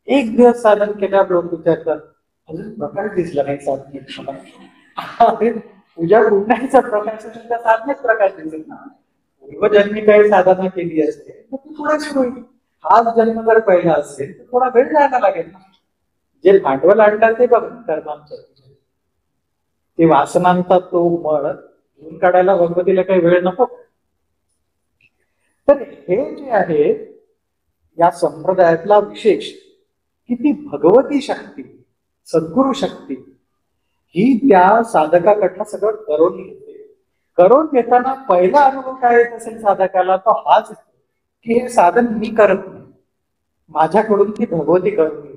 A: एक दिवस साधन केल्यावर लोक विचारतात, अजून प्रकाश दिसला नाही साधनेत. पूजा पुण्याचा प्रकाश असेल तर साधनेत प्रकाश दिसेल ना. पूर्वजन्मी काही साधना केली असते तर ती थोडीशी होईल. हाच जन्म जर पहिला असेल तर थोडा वेळ जायला लागेल ना. जे भांडवल आणतात ते बघ कर्मांचं, ते वासनांचा तो मळ धुवून काढायला भगवतीला काही वेळ नको. तर हे जे आहे या संप्रदायातला विशेष की ती भगवती शक्ती, सद्गुरु शक्ती ही त्या साधकाकडनं सगळं करून घेते. करून घेताना पहिला अनुभव काय येत असेल साधकाला, तो हाच की हे साधन मी करत नाही, माझ्याकडून ती भगवती करून घेते.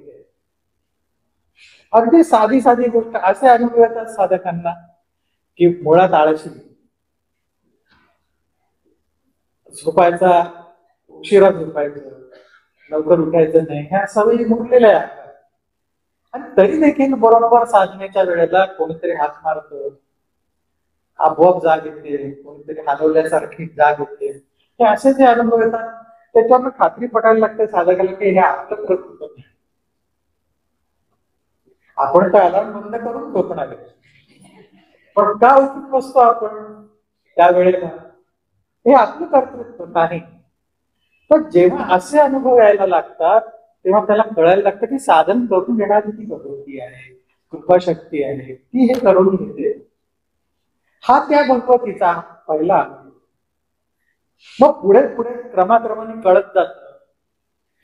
A: अगदी साधी गोष्ट असे अनुभव येतात साधकांना की मुळात आळशी, झोपायचा उशिरा झोपायचं, लवकर उठायचं नाही, ह्या सवयी मुरलेल्या आहेत. आणि तरी देखील बरोबर साधनेच्या वेळेला कोणीतरी हात मारतो, आपोआप जाग येते, कोणीतरी हलवल्यासारखी जाग येते. हे असे जे अनुभव येतात त्याच्यावर खात्री पटायला लागते साधकाला की हे आपलं कर्तृत्व नाही. आपण तर अलार्म बंद करून झोपणार आहे, पण का उठून बसतो आपण त्यावेळेला, हे आपलं कर्तृत्व नाही. पण जेव्हा असे अनुभव यायला लागतात तेव्हा त्याला कळायला लागतं की साधन करून घेणारी ती भगवती आहे, कृपाशक्ती आहे, ती हे करून घेते. हा त्या भगवतीचा पहिला अनुभव. मग पुढे क्रमाक्रमाने कळत जात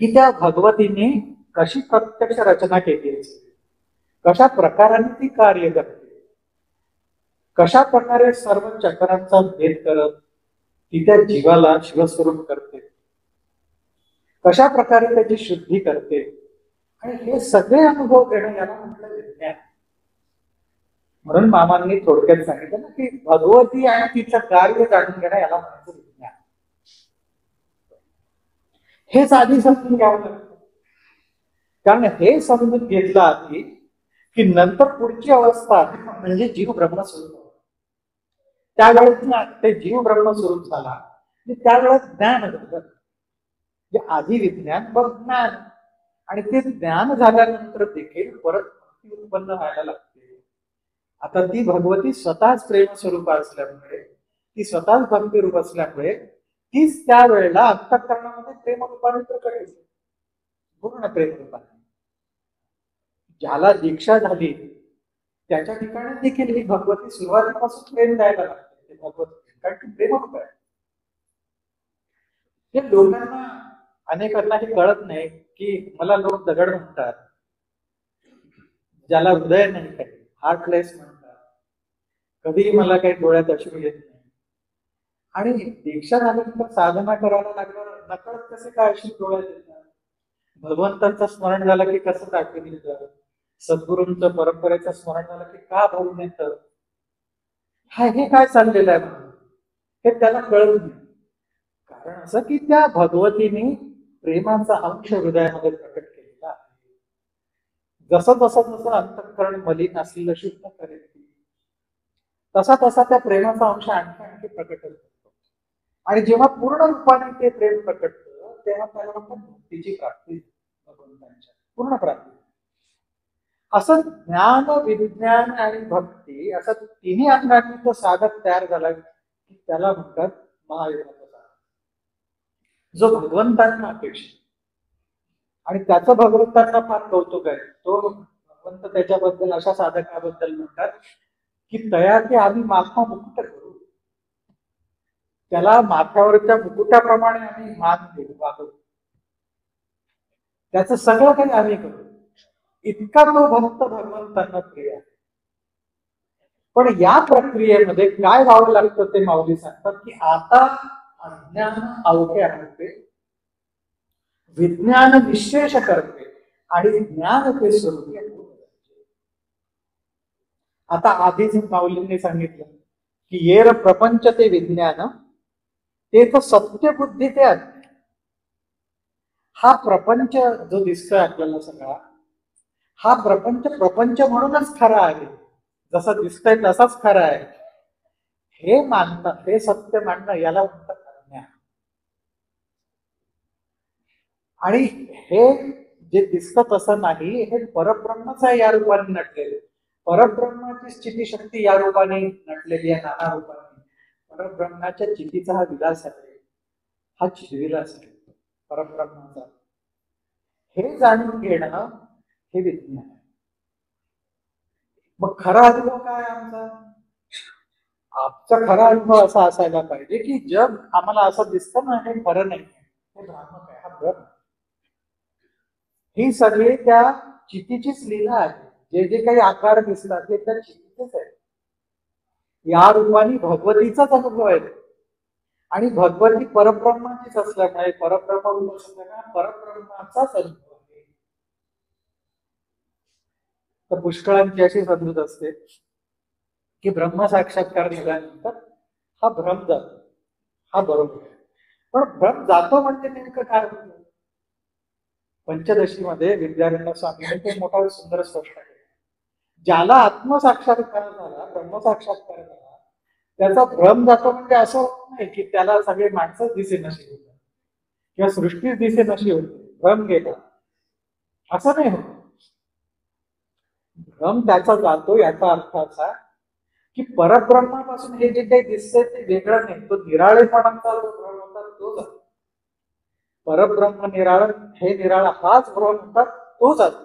A: की त्या भगवतीने कशी प्रत्यक्ष रचना केली आहे, कशा प्रकाराने ती कार्य करते, कशा प्रकारे सर्व चक्रांचा भेद करत ती त्या जीवाला शिवस्वरूप करते, कशा प्रकारे त्याची शुद्धी करते, आणि हे सगळे अनुभव घेणं याला म्हटलं विज्ञान. म्हणून मामांनी थोडक्यात सांगितलं ना की भगवती आणि तिचं कार्य जाणून घेणं याला म्हणायचं विज्ञान. हेच आधी समजून घ्यावं लागतं. कारण हे समजून घेतलं आधी की नंतर पुढची अवस्था म्हणजे जीव ब्रह्मस्वरूप. त्यावेळेस ना ते जीव ब्रह्मस्वरूप झाला त्यावेळेस ज्ञान झालं. आधी विज्ञान मग ज्ञान. आणि ते ज्ञान झाल्यानंतर देखील परत भक्ती उत्पन्न व्हायला लागते. आता ती भगवती स्वतःच प्रेम स्वरूप असल्यामुळे, ती स्वतःच भक्ती रूप असल्यामुळे तीच त्या वेळेला अंतःकरणामध्ये प्रेम रूपाने प्रकट होते. पूर्ण प्रेम रूपाने. ज्याला दीक्षा झाली त्याच्या ठिकाणी देखील ही भगवती सुरुवातीपासून प्रेम द्यायला लागते. भगवती कारण ती प्रेमरूप आहे. ते लोकांना अनेकांना हे कळत नाही की मला लोक दगड म्हणतात, ज्याला हृदय नाही काही, हार्टलेस म्हणतात. कधीही मला काही डोळ्यात अश्रू येत नाही. आणि दीक्षा झाल्यानंतर साधना करायला लागल्यावर नकळत कसे काय अश्रू डोळ्यात येतात. भगवंतांचं स्मरण झालं की कसं दाखवून येतं. सद्गुरूंचं परंपरेचं स्मरण झालं की का भरून येतं. हे काय चाललेलं आहे म्हणून हे त्याला कळत नाही. कारण असं की त्या भगवतीने प्रेमाचा अंश हृदयामध्ये प्रकट केलेला आहे. जसं जसं जसं अंतःकरण मलिन असलेलं शुद्ध करेल तसा तसा त्या प्रेमाचा अंश आणखी आणखी प्रकट होतो. आणि जेव्हा पूर्ण रूपाने ते प्रेम प्रकटतं तेव्हा त्याला म्हणतात भक्तीची प्राप्ती. भगवंतांच्या पूर्ण प्राप्ती. असं ज्ञान, विज्ञान आणि भक्ती असं तिन्ही अंगांनी तो साधक तयार झाला की त्याला म्हणतात महायोगाचा साधक, जो भगवंतांना अपेक्षित. आणि त्याचं भगवंतांना फार कौतुक आहे. तो भगवंत त्याच्याबद्दल अशा साधकाबद्दल म्हणतात की तयाचे आम्ही माथा मुकुट करू. त्याला माथ्यावरच्या मुकुटाप्रमाणे आम्ही मान देऊ, वागवू. त्याचं सगळं काही आम्ही करू. इतका तो भक्त भगवंतांना प्रिय आहे. पण या प्रक्रियेमध्ये काय व्हावं लागतं ते माऊली सांगतात की आता अज्ञान अवघे आहे, विज्ञान निशेष करते आणि ज्ञान ते स्वरूपी. आता आधीच माऊलींनी सांगितलं की येर प्रपंच ते विज्ञान ते तर सत्य बुद्धी ते अज्ञान. हा प्रपंच जो दिसतोय आपल्याला सगळा, हा प्रपंच प्रपंच म्हणूनच खरा आहे. जसं दिसतंय तसाच खरा आहे हे मानणं, हे सत्य मानणं याला म्हणतात अज्ञान. आणि हे जे दिसतं तसं नाही, हे परब्रह्मच आहे या रूपाने नटलेले. परब्रह्माची स्थिती शक्ती या रूपाने नटलेली आहे, नाना रूपाने. परब्रह्माच्या चितीचा हा विलास आहे, हा चिरविलास आहे परब्रह्माचा. हे जाणून घेणं हे विज्ञान आहे. मग खरा अनुभव काय आमचा? आमचा खरा अनुभव असा असायला पाहिजे की जग आम्हाला असं दिसतं ना, हे खरं नाही, हे भ्रामक आहे, हा भ्रम. ही सगळी त्या चितीचीच लीला आहे. जे जे काही आकार दिसतात ते त्या चितीचेच आहे. या रूपाने भगवतीचाच अनुभव आहे. आणि भगवती परब्रह्माचीच असल्यामुळे, परब्रह्म असल्यामुळे परब्रह्माचाच अनुभव आहे. तर पुष्कळांची अशी समजूत असते की ब्रह्म साक्षात्कार झाल्यानंतर हा भ्रम जातो. हा बरोबर आहे. पण भ्रम जातो म्हणजे नेमकं काय होतं? पंचदशीमध्ये विद्यारण्य स्वामीने ते मोठा सुंदर स्पष्ट केलं. ज्याला आत्मसाक्षात्कार झाला, ब्रह्मसाक्षात्कार झाला, त्याचा भ्रम जातो म्हणजे असं होत नाही की त्याला सगळे माणसंच दिसे नशी होतात किंवा सृष्टीच दिसे नशी होते, भ्रम गेला, असं नाही होत. भ्रम त्याचा जातो याचा अर्थ असा की परब्रह्मापासून हे जे काही दिसतंय ते वेगळं नाही, तो निराळेपणाचा जो भ्रम होता तो जातो. परब्रह्म निराळ, हे निराळ हाच भ्रम होता तो जातो.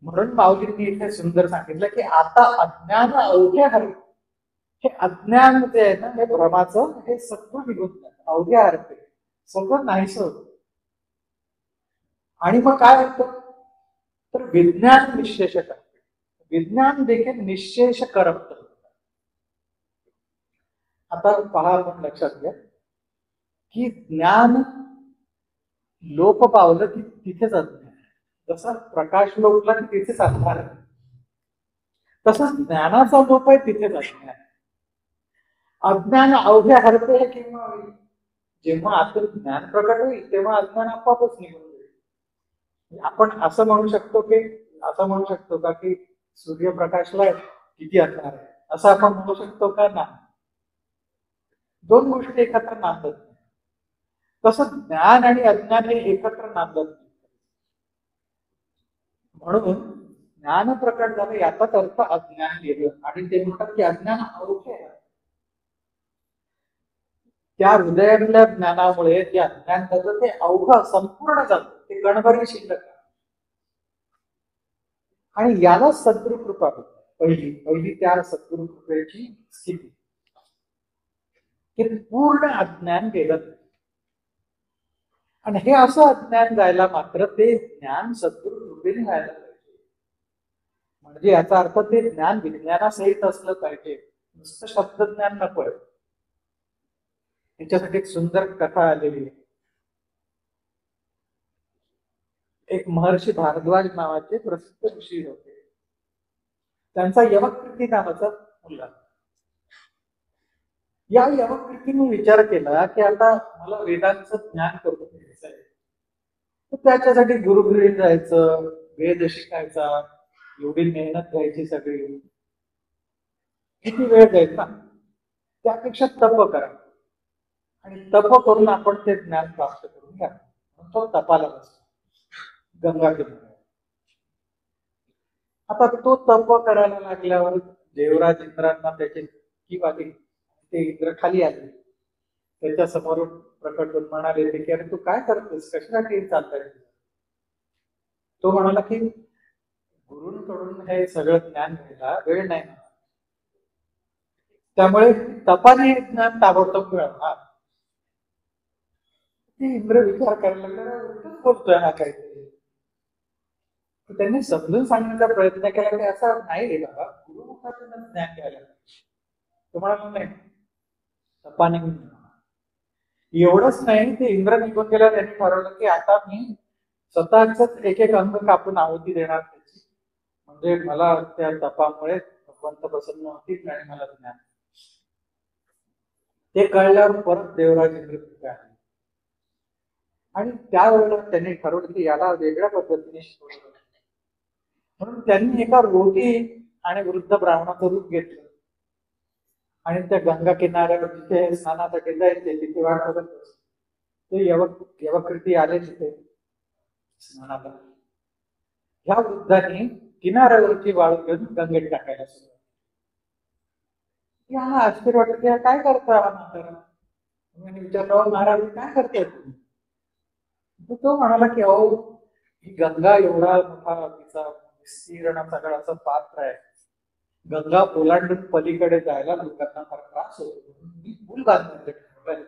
A: म्हणून माऊलींनी इथे सुंदर सांगितलं की आता अज्ञान अवघे हरते. हे अज्ञान जे आहे ना, हे भ्रमाचं, हे सगळं निघून जातं, अवघे हरते, सगळं नाहीस होत. आणि मग काय होतं? तर विज्ञान निशेष करते. विज्ञान देखील निशेष करत. आता पहा, आपण लक्षात घ्या की ज्ञान लोप पावलं की तिथेच अज्ञान. जसा प्रकाश लोपला की तिथेच अंधार आहे, तसंच ज्ञानाचा लोप आहे तिथेच अज्ञान. अज्ञान अवघ्या हरते किंवा जेव्हा आतून ज्ञान प्रकट होईल तेव्हा अज्ञान आपोआपच निघून जाईल. आपण असं म्हणू शकतो का की सूर्यप्रकाशला किती अंधार आहे, असं आपण म्हणू शकतो का? नाही. दोन गोष्टी एकत्र नांदत नाही. तसं ज्ञान आणि अज्ञान हे एकत्र नांदत नाही. म्हणून ज्ञान प्रकट झालं याचाच अर्थ अज्ञान गेलं. आणि ते म्हणतात की अज्ञान अवघे आहे. त्या हृदयातल्या ज्ञानामुळे जे अज्ञान झालं ते अवघं संपूर्ण झालं, ते कणभरही शिल्लक. आणि याला सद्गुरु कृपा पहिली त्या सद्गुरु कृपेची स्थिती की पूर्ण अज्ञान गेलं. आणि हे असं अज्ञान जायला मात्र ते ज्ञान सद्गुरु कृपेने व्हायला पाहिजे. म्हणजे याचा अर्थ ते ज्ञान विज्ञानासहित असलं पाहिजे, नुसतं शब्दज्ञान नकोय. त्याच्यासाठी एक सुंदर कथा आलेली आहे. एक महर्षी भारद्वाज नावाचे प्रसिद्ध ऋषी होते. त्यांचा यवकृती नावाचा मुलगा. या यवकृतीने विचार केला की आता मला वेदांचं ज्ञान करून घ्यायचं आहे, तर त्याच्यासाठी गुरुगृही जायचं, वेद शिकायचा, एवढी मेहनत घ्यायची सगळी, किती वेळ द्यायचा. त्यापेक्षा तप करा आणि तप करून आपण ते ज्ञान प्राप्त करून घ्या. तो तपाला बसतो गंगा किनाऱ्यावर. आता तो तप करायला लागल्यावर देवराज इंद्रांना त्याची की वाटली. ते इंद्र खाली आले, त्याच्या समोर प्रकट होऊन म्हणाले की अरे तू काय करतोस, कशासाठी चालतंय? तो म्हणाला की गुरूंकडून हे सगळं ज्ञान घ्यायला वेळ नाही, त्यामुळे तपाने ज्ञान ताबडतोब मिळणार. इंद्र विचार करायला लागला, बोलतोय हा काहीतरी. त्यांनी समजून सांगण्याचा प्रयत्न केला की असं नाही रे बाबा, गुरुमुखातून ज्ञान घ्यायला. तुम्हाला नाही तपाने एवढंच नाही, ते इंद्र निघून गेल्या त्यांनी ठरवलं की आता मी स्वतःच एक एक अंग कापून आहुती देणार त्याची, म्हणजे मला त्या तपामुळे भगवंत प्रसन्न होतील आणि मला ज्ञान. ते कळल्यावर परत देवराज इंद्र तिथे आले आणि त्यावेळेला त्यांनी ठरवलं की याला वेगळ्या पद्धतीने शिकवलं. म्हणून त्यांनी एका रोगी आणि वृद्ध ब्राह्मणाचं रूप घेतलं आणि त्या गंगा किनाऱ्यावर जिथे स्नानासाठी जायचे तिथे वाट बघत ते यवकृती आले तिथे स्नानाला. ह्या वृद्धांनी किनाऱ्यावरची वाळू घेऊन गंगेत टाकायला सुरुवात. याला आश्चर्य वाटत की काय करता हा म्हातारा. विचारलं महाराज काय करताय तुम्ही? तो म्हणाला की अहो ही गंगा एवढा मोठा तिचा विस्तीर्ण सगळा असं पात्र आहे, गंगा ओलांडून पलीकडे जायला लोकांना फार त्रास होतो, मी पूल बांधण्याचे ठरवलंय.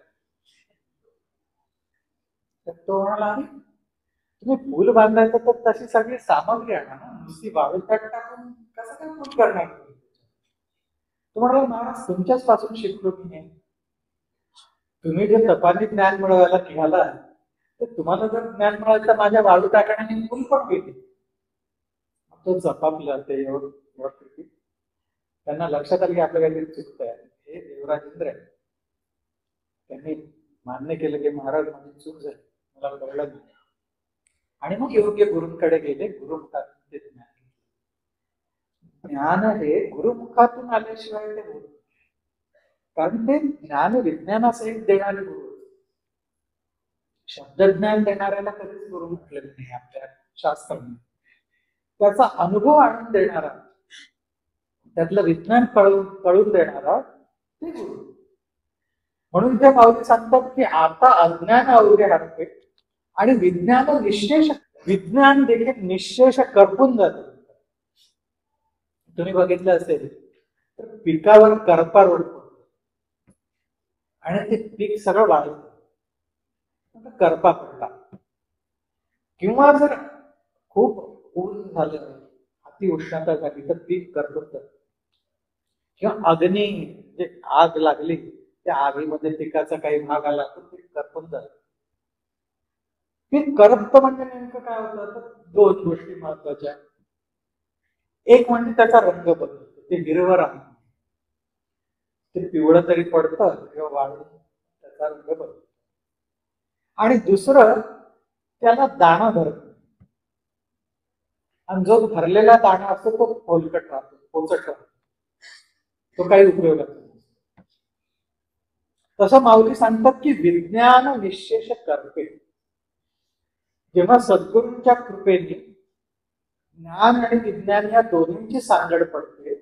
A: तर तो म्हणाला तुम्ही पूल बांधायचं तर तशी सगळी सामग्री आणा ना, नुसती वाळू त्यात टाकून कसं काय पूल करणार? तो म्हणाला महाराज तुमच्याच पासून शिकलो की नाही, तुम्ही जे तपानी ज्ञान मिळवायला निघाला तर तुम्हाला जर ज्ञान मिळालं तर माझ्या वाळू टाकण्याने पूल पण घेते. तो जपापला ते त्यांना लक्षात आलं की आपलं काहीतरी चुकतंय. हे देवराज इंद्र आहे, त्यांनी मान्य केलं की महाराज माझी चूक झाली, मला कळलं नाही. आणि मग योग्य गुरूंकडे गेले, गुरुमुखातून ते ज्ञान. ज्ञान हे गुरुमुखातून आल्याशिवाय ते होत, कारण ते ज्ञान विज्ञानासहित देणारे गुरु. शब्दज्ञान देणाऱ्याला कधीच गुरु म्हटलेलं नाही आपल्या शास्त्राने. त्याचा अनुभव आणून देणारा, त्यातलं विज्ञान कळून देणारा ते गुरु. म्हणून ते माऊली सांगतात की आता अज्ञान अवघे हरते आणि विज्ञान निशेष, विज्ञान देखील निशेष करपून जाते. तुम्ही बघितलं असेल तर पिकावर करपा रोडतो आणि ते पीक सगळं वाढत, करपा पडला. किंवा जर खूप ऊन झालं, अति उष्णता झाली तर पीक करपत. किंवा अग्नी जे आग लागली, त्या आगीमध्ये पिकाचा काही भाग आला तर पीक करपून जात. की करप्त म्हणजे नेमकं काय होतं, तर दोन गोष्टी महत्वाच्या. एक म्हणजे त्याचा रंग बदलतो, ते हिरवं रंग, ते पिवळं तरी पडतं किंवा वाळून त्याचा रंग बदलतो. आणि दुसरं, त्याला दाणा धरतो, आणि जो भरलेला दाणा असतो तो खोलकट राहतो, पोचट राहतो, तो काही उपयोगाचा नाही. तसं माऊली सांगतात की विज्ञान निशेष करते. जेव्हा सद्गुरूंच्या कृपेने ज्ञान आणि विज्ञान या दोन्हींची सांगड पडते,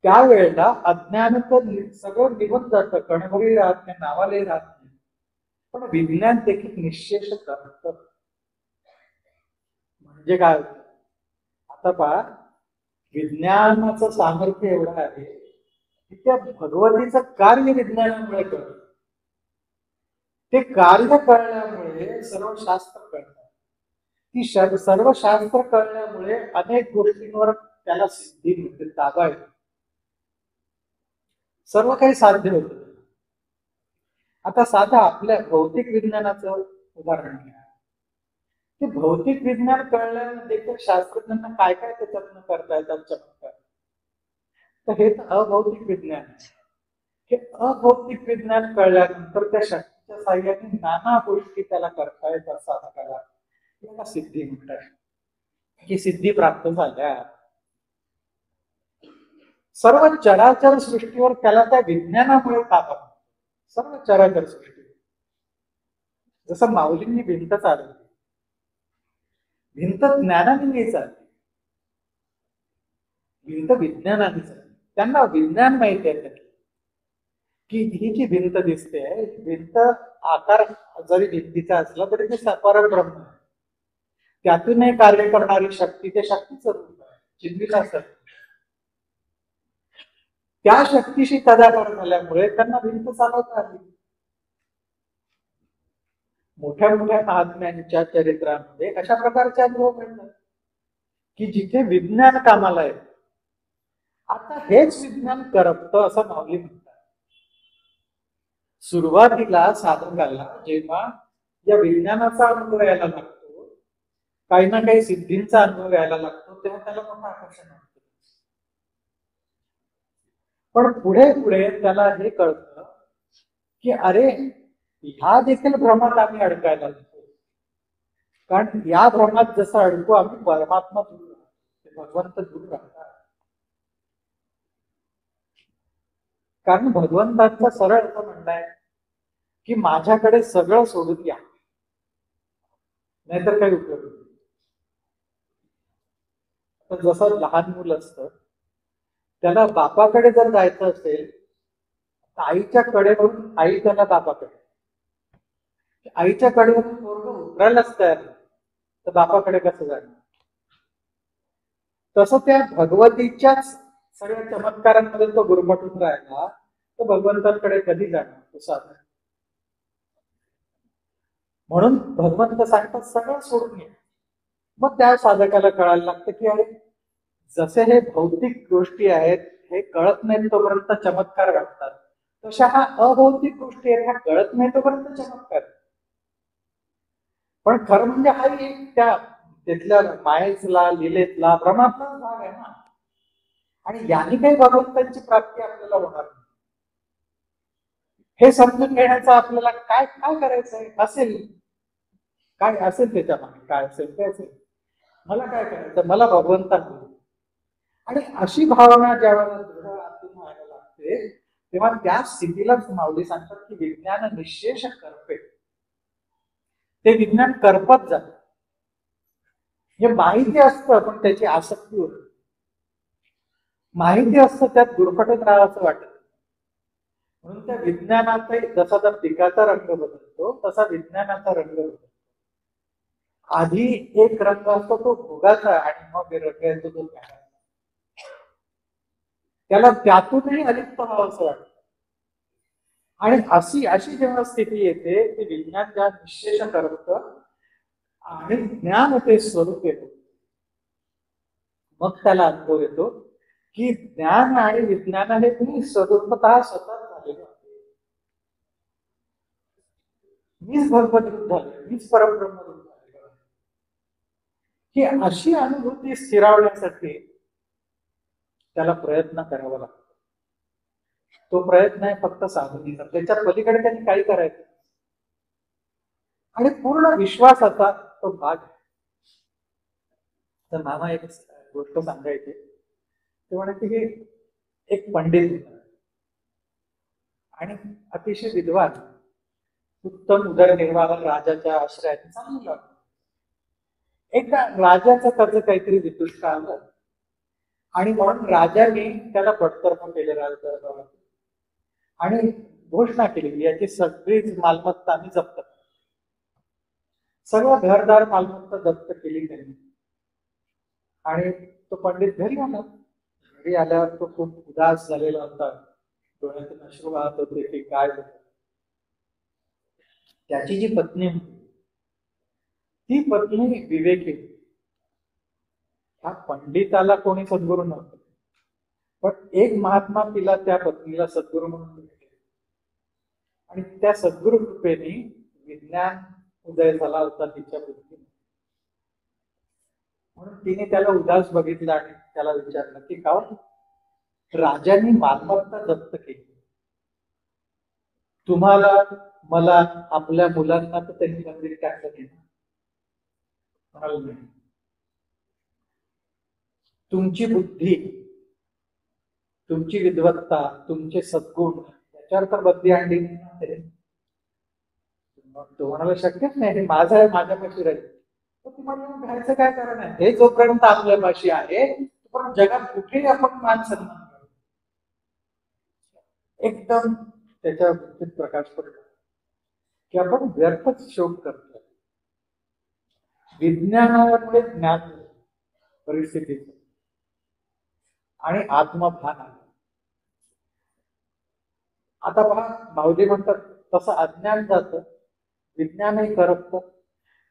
A: त्यावेळेला अज्ञान तर सगळं निघून जातं, कणभरही राहत नाही, नावालाही राहत नाही, पण विज्ञान देखील निशेष करत. म्हणजे काय होतं, आता पहा, विज्ञानाचं सामर्थ्य एवढं आहे की त्या भगवतीचं कार्य विज्ञानामुळे कळतं. ते कार्य कळल्यामुळे सर्व शास्त्र कळतात. ती सर्व शास्त्र कळल्यामुळे अनेक गोष्टींवर त्याला सिद्धी मिळते, ताबा येतो, सर्व काही साध्य होतं. आता साधा आपल्या भौतिक विज्ञानाचं उदाहरण घ्या. ते भौतिक विज्ञान कळल्यानंतर देखील शास्त्रज्ञांना काय काय त्याच्यातनं करता येतात चमत्कार. तर हे तर अभौतिक विज्ञान आहे. हे अभौतिक विज्ञान कळल्यानंतर त्या शक्तीच्या साह्याने नाना गोष्टी त्याला करता येतात साधकाला. याला सिद्धी म्हणतात. ही सिद्धी प्राप्त झाल्या. सर्व चराचर सृष्टीवर त्याला त्या विज्ञानामुळे ताबा, सर्व चराचर सृष्टी. जसं माऊलींनी भिंत चालवली, भिंत ज्ञानाने नाही चालली, भिंत विज्ञानाने चालली. त्यांना विज्ञान माहिती आहे की ही जी भिंत दिसते, भिंत आकार जरी भिंतीचा असला तरी ते परब्रह्म आहे. त्यातूनही कार्य करणारी शक्ती, ते शक्तीचं रूप आहे, चिन्हित असत. त्या शक्तीशी तदाकार झाल्यामुळे त्यांना भिंत चालवता आली. मोठ्या मोठ्या महात्म्यांच्या चरित्रांमध्ये अशा प्रकारचे अनुभव मिळतात की जिथे विज्ञान कामाला आहे. आता हेच विज्ञान करपतं असं माऊली म्हणतात. सुरुवातीला साधकाला जेव्हा या विज्ञानाचा अनुभव यायला लागतो, काही ना काही सिद्धींचा अनुभव यायला लागतो, तेव्हा त्याला मोठं आकर्षण वाटतं. पण पुढे पुढे त्याला हे कळतं की अरे, ह्या देखील भ्रमात आम्ही अडकायला लागतो. कारण या भ्रमात जसं अडकू आम्ही, परमात्मा दूर राहतो, भगवंत दूर राहतात. कारण भगवंतांचा सरळ असं म्हणणं की माझ्याकडे सगळं सोडून या, नाहीतर काही उपयोग नाही. जसं लहान मुलं असतं, त्याला बापाकडे जर जायचं असेल तर आईच्या कडेवरून आई त्याला बापाकडे, आईच्या कडेवरून पोरग उतरायलाच तयार नाही, तर बापाकडे कसं जाणार. तसं त्या भगवतीच्याच सगळ्या चमत्कारांमध्ये तो गुरमटून राहिला तर भगवंतांकडे कधी जाणार तो साधक. म्हणून भगवंत सांगतात सगळं सोडून ये. मग त्या साधकाला कळायला लागतं की अरे, जसे हे भौतिक गोष्टी आहेत, हे कळत नाही तोपर्यंत चमत्कार वाटतात, तशा हा अभौतिक गोष्टी आहेत, ह्या कळत नाही तोपर्यंत चमत्कार. पण खरं म्हणजे हा एक त्या तिथल्या मायेतला, लिलेतला, भ्रमातला भाग आहे ना. आणि याने काही भगवंतांची प्राप्ती आपल्याला होणार नाही. हे समजून घेण्याचा आपल्याला काय काय करायचंय असेल, काय असेल त्याच्या मागे, काय असेल ते असेल. मला काय करायचं, मला भगवंतांना. आणि अशी भावना ज्यावेळेला दृढ आतून व्हायला लागते, तेव्हा त्या स्थितीलाच माऊली सांगतात की विज्ञान निशेष करते. ते विज्ञान करपत जात. हे माहिती असतं पण त्याची आसक्ती होते. माहिती असतं त्यात गुरफटत राहावंसं वाटत. म्हणून त्या विज्ञानाचा जसा त्या पिकाचा रंग बदलतो तसा विज्ञानाचा रंग बदलतो. आधी एक रंग असतो तो भोगाचा, आणि मग रंग येतो तो ज्ञानाचा. त्याला त्यातूनही अलिप्त व्हावं असं वाटतं. आणि अशी जेव्हा स्थिती येते की विज्ञान ज्या निशेष करतं आणि ज्ञान ते स्वरूप येतो, मग त्याला अनुभव येतो की ज्ञान आणि विज्ञान हे तुम्ही स्वरूपतः स्वतः झालेले. मीच भगवत रूप झाले, मीच परब्रह्म रूप झाले. ही अशी अनुभूती स्थिरावण्यासाठी त्याला प्रयत्न करावा लागतो. तो प्रयत्न आहे फक्त साधनेचा, त्याच्या पलीकडे त्यांनी काही करायचं आणि पूर्ण विश्वासाचा तो भाग आहे. तर मामा एक गोष्ट सांगायचे, ते म्हणायचे की एक पंडित होता आणि अतिशय विद्वान, उत्तम उदरनिर्वाह राजाच्या आश्रयात चालू लागला. एकदा राजाचं त्याचं काहीतरी विदुष्ट आलं आणि म्हणून राजाने त्याला बडतर्फ केले राजदरबारात आणि घोषणा केली याची सगळीच मालमत्ता आम्ही जप्त करतो. सर्व घरदार मालमत्ता जप्त केली त्यांनी आणि तो पंडित घरी आला. घरी आल्यावर तो खूप उदास झालेला होता, डोळ्यातून अश्रू वाहत होते की काय होत. त्याची जी पत्नी होती ती पत्नी विवेकी. ह्या पंडिताला कोणी सद्गुरू नव्हतं, पण एक महात्मा तिला त्या पत्नीला सद्गुरू म्हणून भेटले आणि त्या सद्गुरू कृपेने विज्ञान उदय झाला होता तिच्या बुद्धीने. म्हणून तिने त्याला उदास बघितला आणि त्याला विचारलं की का राजांनी मालमत्ता जप्त केली, तुम्हाला मला आपल्या मुलांना तर त्यांनी मंदिर टाकलं नाही. म्हणाल नाही, तुमची बुद्धी, तुमची विद्वत्ता, तुमचे सद्गुण याच्यावर तर बद्दी आणली नाही. तो म्हणाला शक्यच नाही, हे माझं आहे, माझ्यापाशी राहील. ती म्हणून घ्यायचं काय कारण आहे, हे जोपर्यंत आपल्यापाशी आहे पण जगात कुठेही आपण मान सन्मान करू. एकदम त्याच्या बुद्धीत प्रकाश पडला की आपण व्यर्थच शोध करतो. विज्ञानामुळे ज्ञान परिस्थितीच आणि आत्मभान आलं. आता पहा, भाऊजी म्हणतात तसं अज्ञान जातं, विज्ञानही करपतं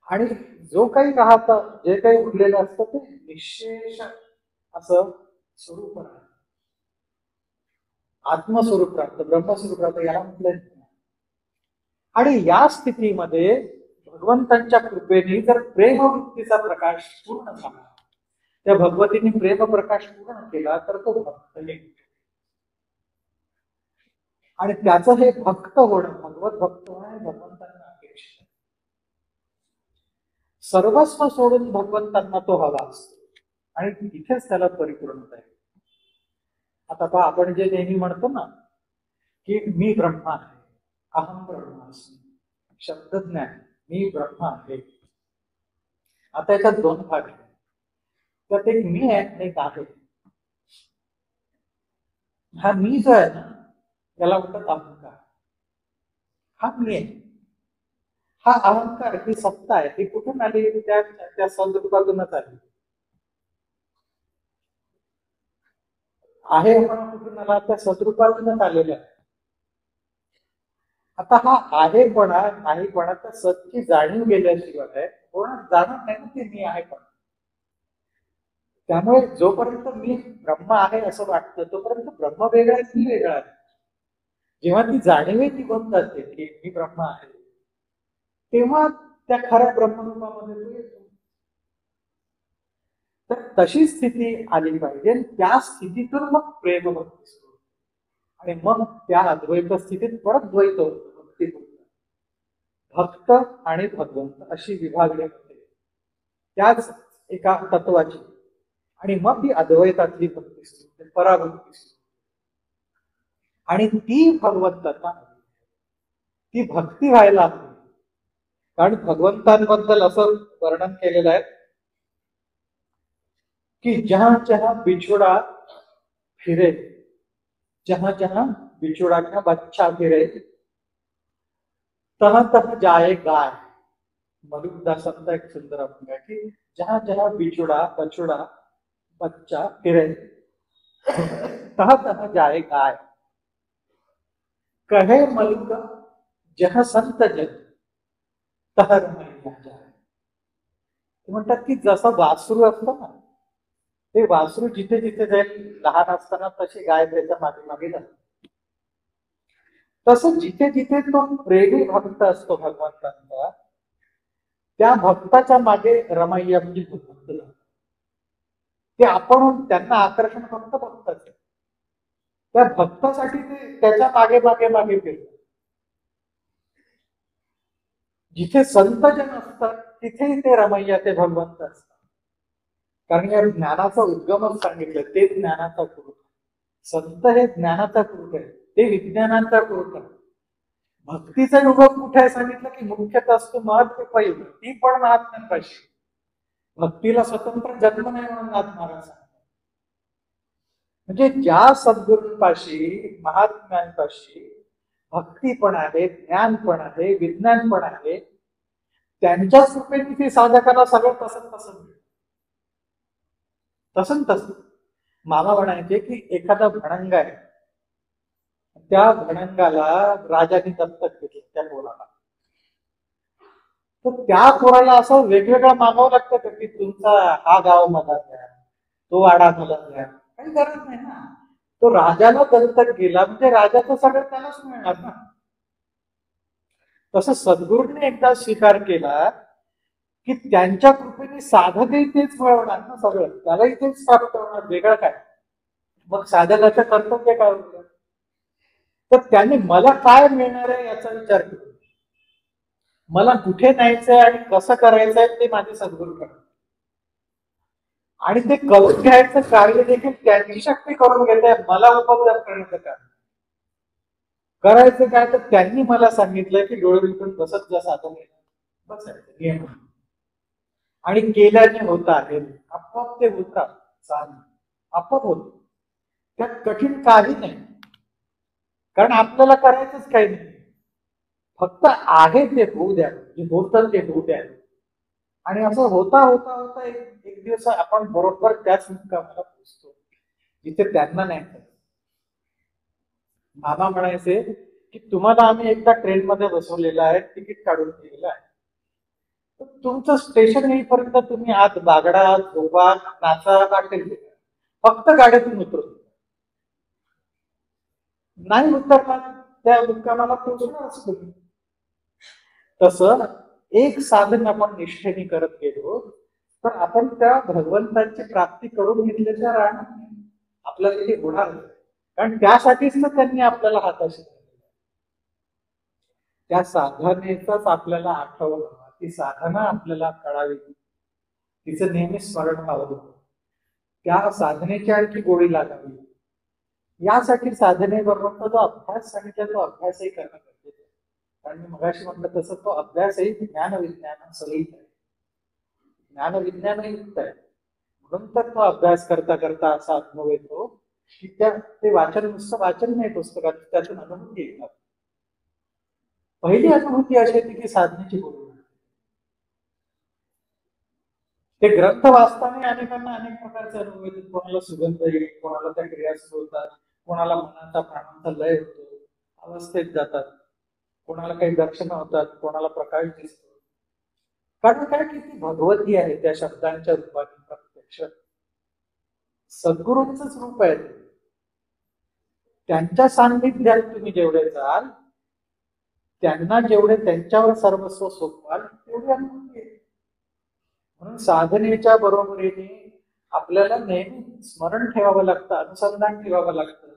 A: आणि जो काही राहतं, जे काही उरलेलं असतं ते निशेष असं स्वरूप राहतं, आत्मस्वरूप राहतं, ब्रह्मस्वरूप राहतं, याला म्हटलं. आणि या स्थितीमध्ये भगवंतांच्या कृपेने जर प्रेमवृत्तीचा प्रकाश पूर्ण झाला, त्या भगवतीने प्रेम प्रकाश पूर्ण केला तर तो भक्त निघतो. आणि त्याचं हे भक्त होणं, भगवत भक्त होणं हे भगवंतांना अपेक्षित. सर्वस्व सोडून भगवंतांना तो हवा असतो आणि इथेच त्याला परिपूर्णता आहे. आता पहा, आपण जे नेहमी म्हणतो ना की मी ब्रह्मा आहे, अहम ब्रह्मास्मी, शब्दज्ञान, मी ब्रह्मा आहे. आता याच्यात दोन भाग आहेत, त्यात एक मी आहे आणि एक आहे. हा मी जो आहे ना त्याला म्हणतात अहंकार. हा मी आहे. हा अहंकार, ही सत्ता आहे, ही कुठून आली? त्या सद्रूपातूनच आली. आहे आपण कुठून आला? त्या सद्रूपातूनच आलेला आहे. आता हा आहेपणा नाहीपणा तर सत्ची जाणीव गेल्याशिवाय कोणा जाणत नाही ना ते मी आहे. पण त्यामुळे जोपर्यंत मी ब्रह्म आहे असं वाटतं तोपर्यंत ब्रह्म वेगळा आहे, मी वेगळा आहे. जेव्हा ती जाणीव ती होत जाते की मी ब्रह्म आहे, तेव्हा त्या खऱ्या ब्रह्मरूपामध्ये तो येतो. तर तशी स्थिती आली पाहिजे. त्या स्थितीतून मग प्रेम भक्ती सुरू, आणि मग त्या अद्वैत स्थितीत परत द्वैत होतं, भक्ती होतं. भक्त आणि भगवंत अशी विभागणी होते त्याच एका तत्वाची, आणि मग ती अद्वैतातली भक्ती सुरू होते, पराभक्ती सुरू. आणि ती भगवंतांना, ती भक्ती व्हायला हवी. कारण भगवंतांबद्दल असं वर्णन केलेलं आहे कि जहां जहां बिछुड़ा फिरे, जहां जहां बिछुड़ा का बच्चा फिरे, तहां तहां जाए गाय. मधुदासांचा एक सुंदर अभंग आहे की जहां जहां बिछुड़ा बछुड़ा बच्चा फिरे, तहां तहां जाए गाय. कहे मलिक जहां संत जन, तह रमैया जाए. ते म्हणतात की जसं वासरू असतं ना, ते वासरू जिथे जिथे जाईल, लहान असताना तशी गाय त्याच्या मागे मागे जाते. तसं जिथे जिथे तो प्रेमी भक्त असतो भगवंतांचा, त्या भक्ताच्या मागे रमैया म्हणजे भक्त लागतात. ते आपण त्यांना आकर्षण फक्त भक्ताच, त्या भक्तासाठी ते त्याच्या मागे मागे मागे फिरतात. जिथे संतजन असतात तिथेही ते रमैया, ते भगवंत असतात. कारण या ज्ञानाचा उद्गमच सांगितलं, ते ज्ञानाचा पुरुष. संत हे ज्ञानाचा पुरुष आहे, ते विज्ञानाचा पुरुष आहे. भक्तीचा युग कुठे आहे सांगितलं की मुख्यतः असतो महत्कृपा युग, ती पण महात्म्यांपाशी. भक्तीला स्वतंत्र जन्म नाही म्हणून नाथ महाराज सांगतात. म्हणजे ज्या सद्गुरूंपाशी, महात्म्यांपाशी भक्ती पण आहे, ज्ञान पण आहे, विज्ञान पण आहे, त्यांच्याच कृपेने ती साधकाला सगळं तसंच तसं तसं तसं. मामा म्हणायचे की एखादा भणंग आहे, त्या भणंगाला राजाने दत्तक घेतलं त्या पोराला, तर त्या पोराला असं वेगवेगळं मागावं लागतं का की तुमचा हा गाव मला द्या, तो वाडा मला द्या, काही गरज नाही ना. तो राजाला दत्तक गेला म्हणजे राजाचं सगळं त्यालाच मिळणार ना. तसं सद्गुरूंनी एकदा स्वीकार केला की त्यांच्या कृपेने साधकही तेच मिळवणार ना, सगळं त्यालाही तेच प्राप्त होणार, वेगळं काय. मग साधकाचं कर्तव्य काय होतं, तर त्याने मला काय मिळणार आहे याचा विचार केला. मला कुठे न्यायचंय आणि कसं करायचंय ते माझे सद्गुरू करतात, आणि ते करून घ्यायचं कार्य देखील त्यांची शक्ती करून घेते, मला उपद्रव करण्याचं कार्य. करायचं काय, तर त्यांनी मला सांगितलं की डोळे विकून बसत जा साधन, बसायचं नियम, आणि केल्याने होत आहे, आपोआप ते होतात, साधन आपोआप होत, त्यात कठीण काही नाही. कारण आपल्याला करायचंच काही नाही, फक्त आहे ते होऊ द्या, जे होतं ते होऊ द्या. आणि असं होता होता होता एक दिवस आपण बरोबर त्याच मुक्कामाला पोहोचतो जिथे त्यांना नाही. मामा म्हणायचे की तुम्हाला आम्ही एकदा ट्रेन मध्ये बसवलेलं आहे, तिकीट काढून दिलेलं आहे, तुमचं स्टेशन येईपर्यंत तुम्ही आत बागडा, झोपा, नाचा, वाटेल, फक्त गाड्यातून उतरतो नाही उतरणार, त्या मुक्कामाला पोहोचणार असतो. तसं एक साधन आपण निष्ठेने करत गेलो तर आपण त्या भगवंताची प्राप्ती करून घेतल्याच्या राहणार आपल्याला ते होणार, कारण त्यासाठीच तर त्यांनी आपल्याला हाताशी त्या साधनेचाच आपल्याला आठवण, ती साधना आपल्याला कळावी, तिचं नेहमी स्मरण व्हावं, त्या साधनेची आणखी गोडी लागावी, यासाठी साधनेबरोबर जो अभ्यास सांगितला तो अभ्यासही करणं गरजेचं आहे. कारण मी मगाशी म्हटलं तसं तो अभ्यासही ज्ञान विज्ञान सहित आहे, ज्ञान विज्ञानही युक्त आहे. म्हणून तर तो अभ्यास करता करता असा अनुभव येतो की ते वाचन नुसतं वाचन नाही पुस्तकात, त्यातून अनुभूती येतात. पहिली अनुभूती अशी येते की साधनेची गोडी, ते ग्रंथ वाचताना अनेकांना अनेक प्रकारचे अनुभव येतात. कोणाला सुगंध येईल, कोणाला त्या क्रिया सुरू होतात, कोणाला मनाचा प्राणांचा लय होतो, अवस्थेत जातात, कोणाला काही दर्शन होतात, कोणाला प्रकाश दिसतो. कारण काय की ती भगवती आहे त्या शब्दांच्या रूपाने प्रत्यक्ष सद्गुरूंचंच रूप आहे. त्यांच्या सान्निध्यात तुम्ही जेवढे जाल, त्यांना जेवढे त्यांच्यावर सर्वस्व सोपवाल तेवढी अनुभूती आहे. म्हणून साधनेच्या बरोबरीने आपल्याला नेहमी स्मरण ठेवावं लागतं, अनुसंधान ठेवावं लागतं.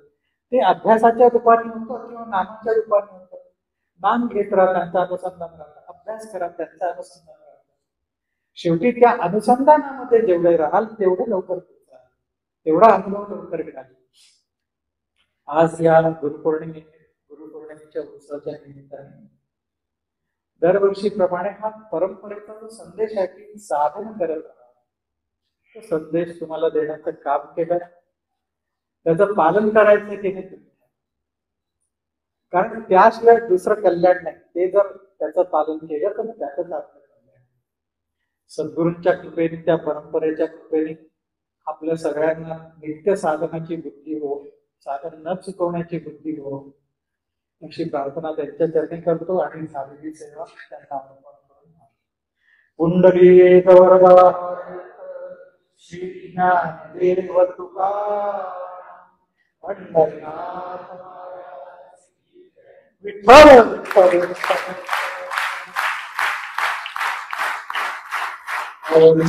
A: ते अभ्यासाच्या रूपाने होतं किंवा नामाच्या रूपाने होतं. नाम घेत राहा, त्यांचा अनुसंधान राहतं, अभ्यास करा, त्यांचा अनुसंधान राहतं. शेवटी त्या अनुसंधानामध्ये जेवढे राहाल तेवढे लवकर पोहोचाल, तेवढा अनुभव लवकर घ्याल. आज या गुरुपौर्णिमेच्या उत्सवाच्या निमित्ताने दरवर्षीप्रमाणे हा परंपरेचा जो संदेश आहे की साधन करत राहा, तो संदेश तुम्हाला देण्याचं काम केलं, त्याचं पालन करायचं की नाही तुम्ही, कारण त्याशिवाय दुसरं कल्याण नाही. ते जर त्याचं पालन केलं तर त्याचंच आपलं कल्याण. सद्गुरूंच्या कृपेने, त्या परंपरेच्या कृपेने आपल्या सगळ्यांना नित्य साधनाची बुद्धी हो, साधन न चुकवण्याची बुद्धी हो, अशी प्रार्थना त्यांच्या चरणी करतो आणि झालेली सेवा त्यांना अर्पण करून. पुंडली गौरवा श्री ज्ञानदेव तुकाराम पंढरनाथ विठ्ठल विठ्ठल विठ्ठल. ओम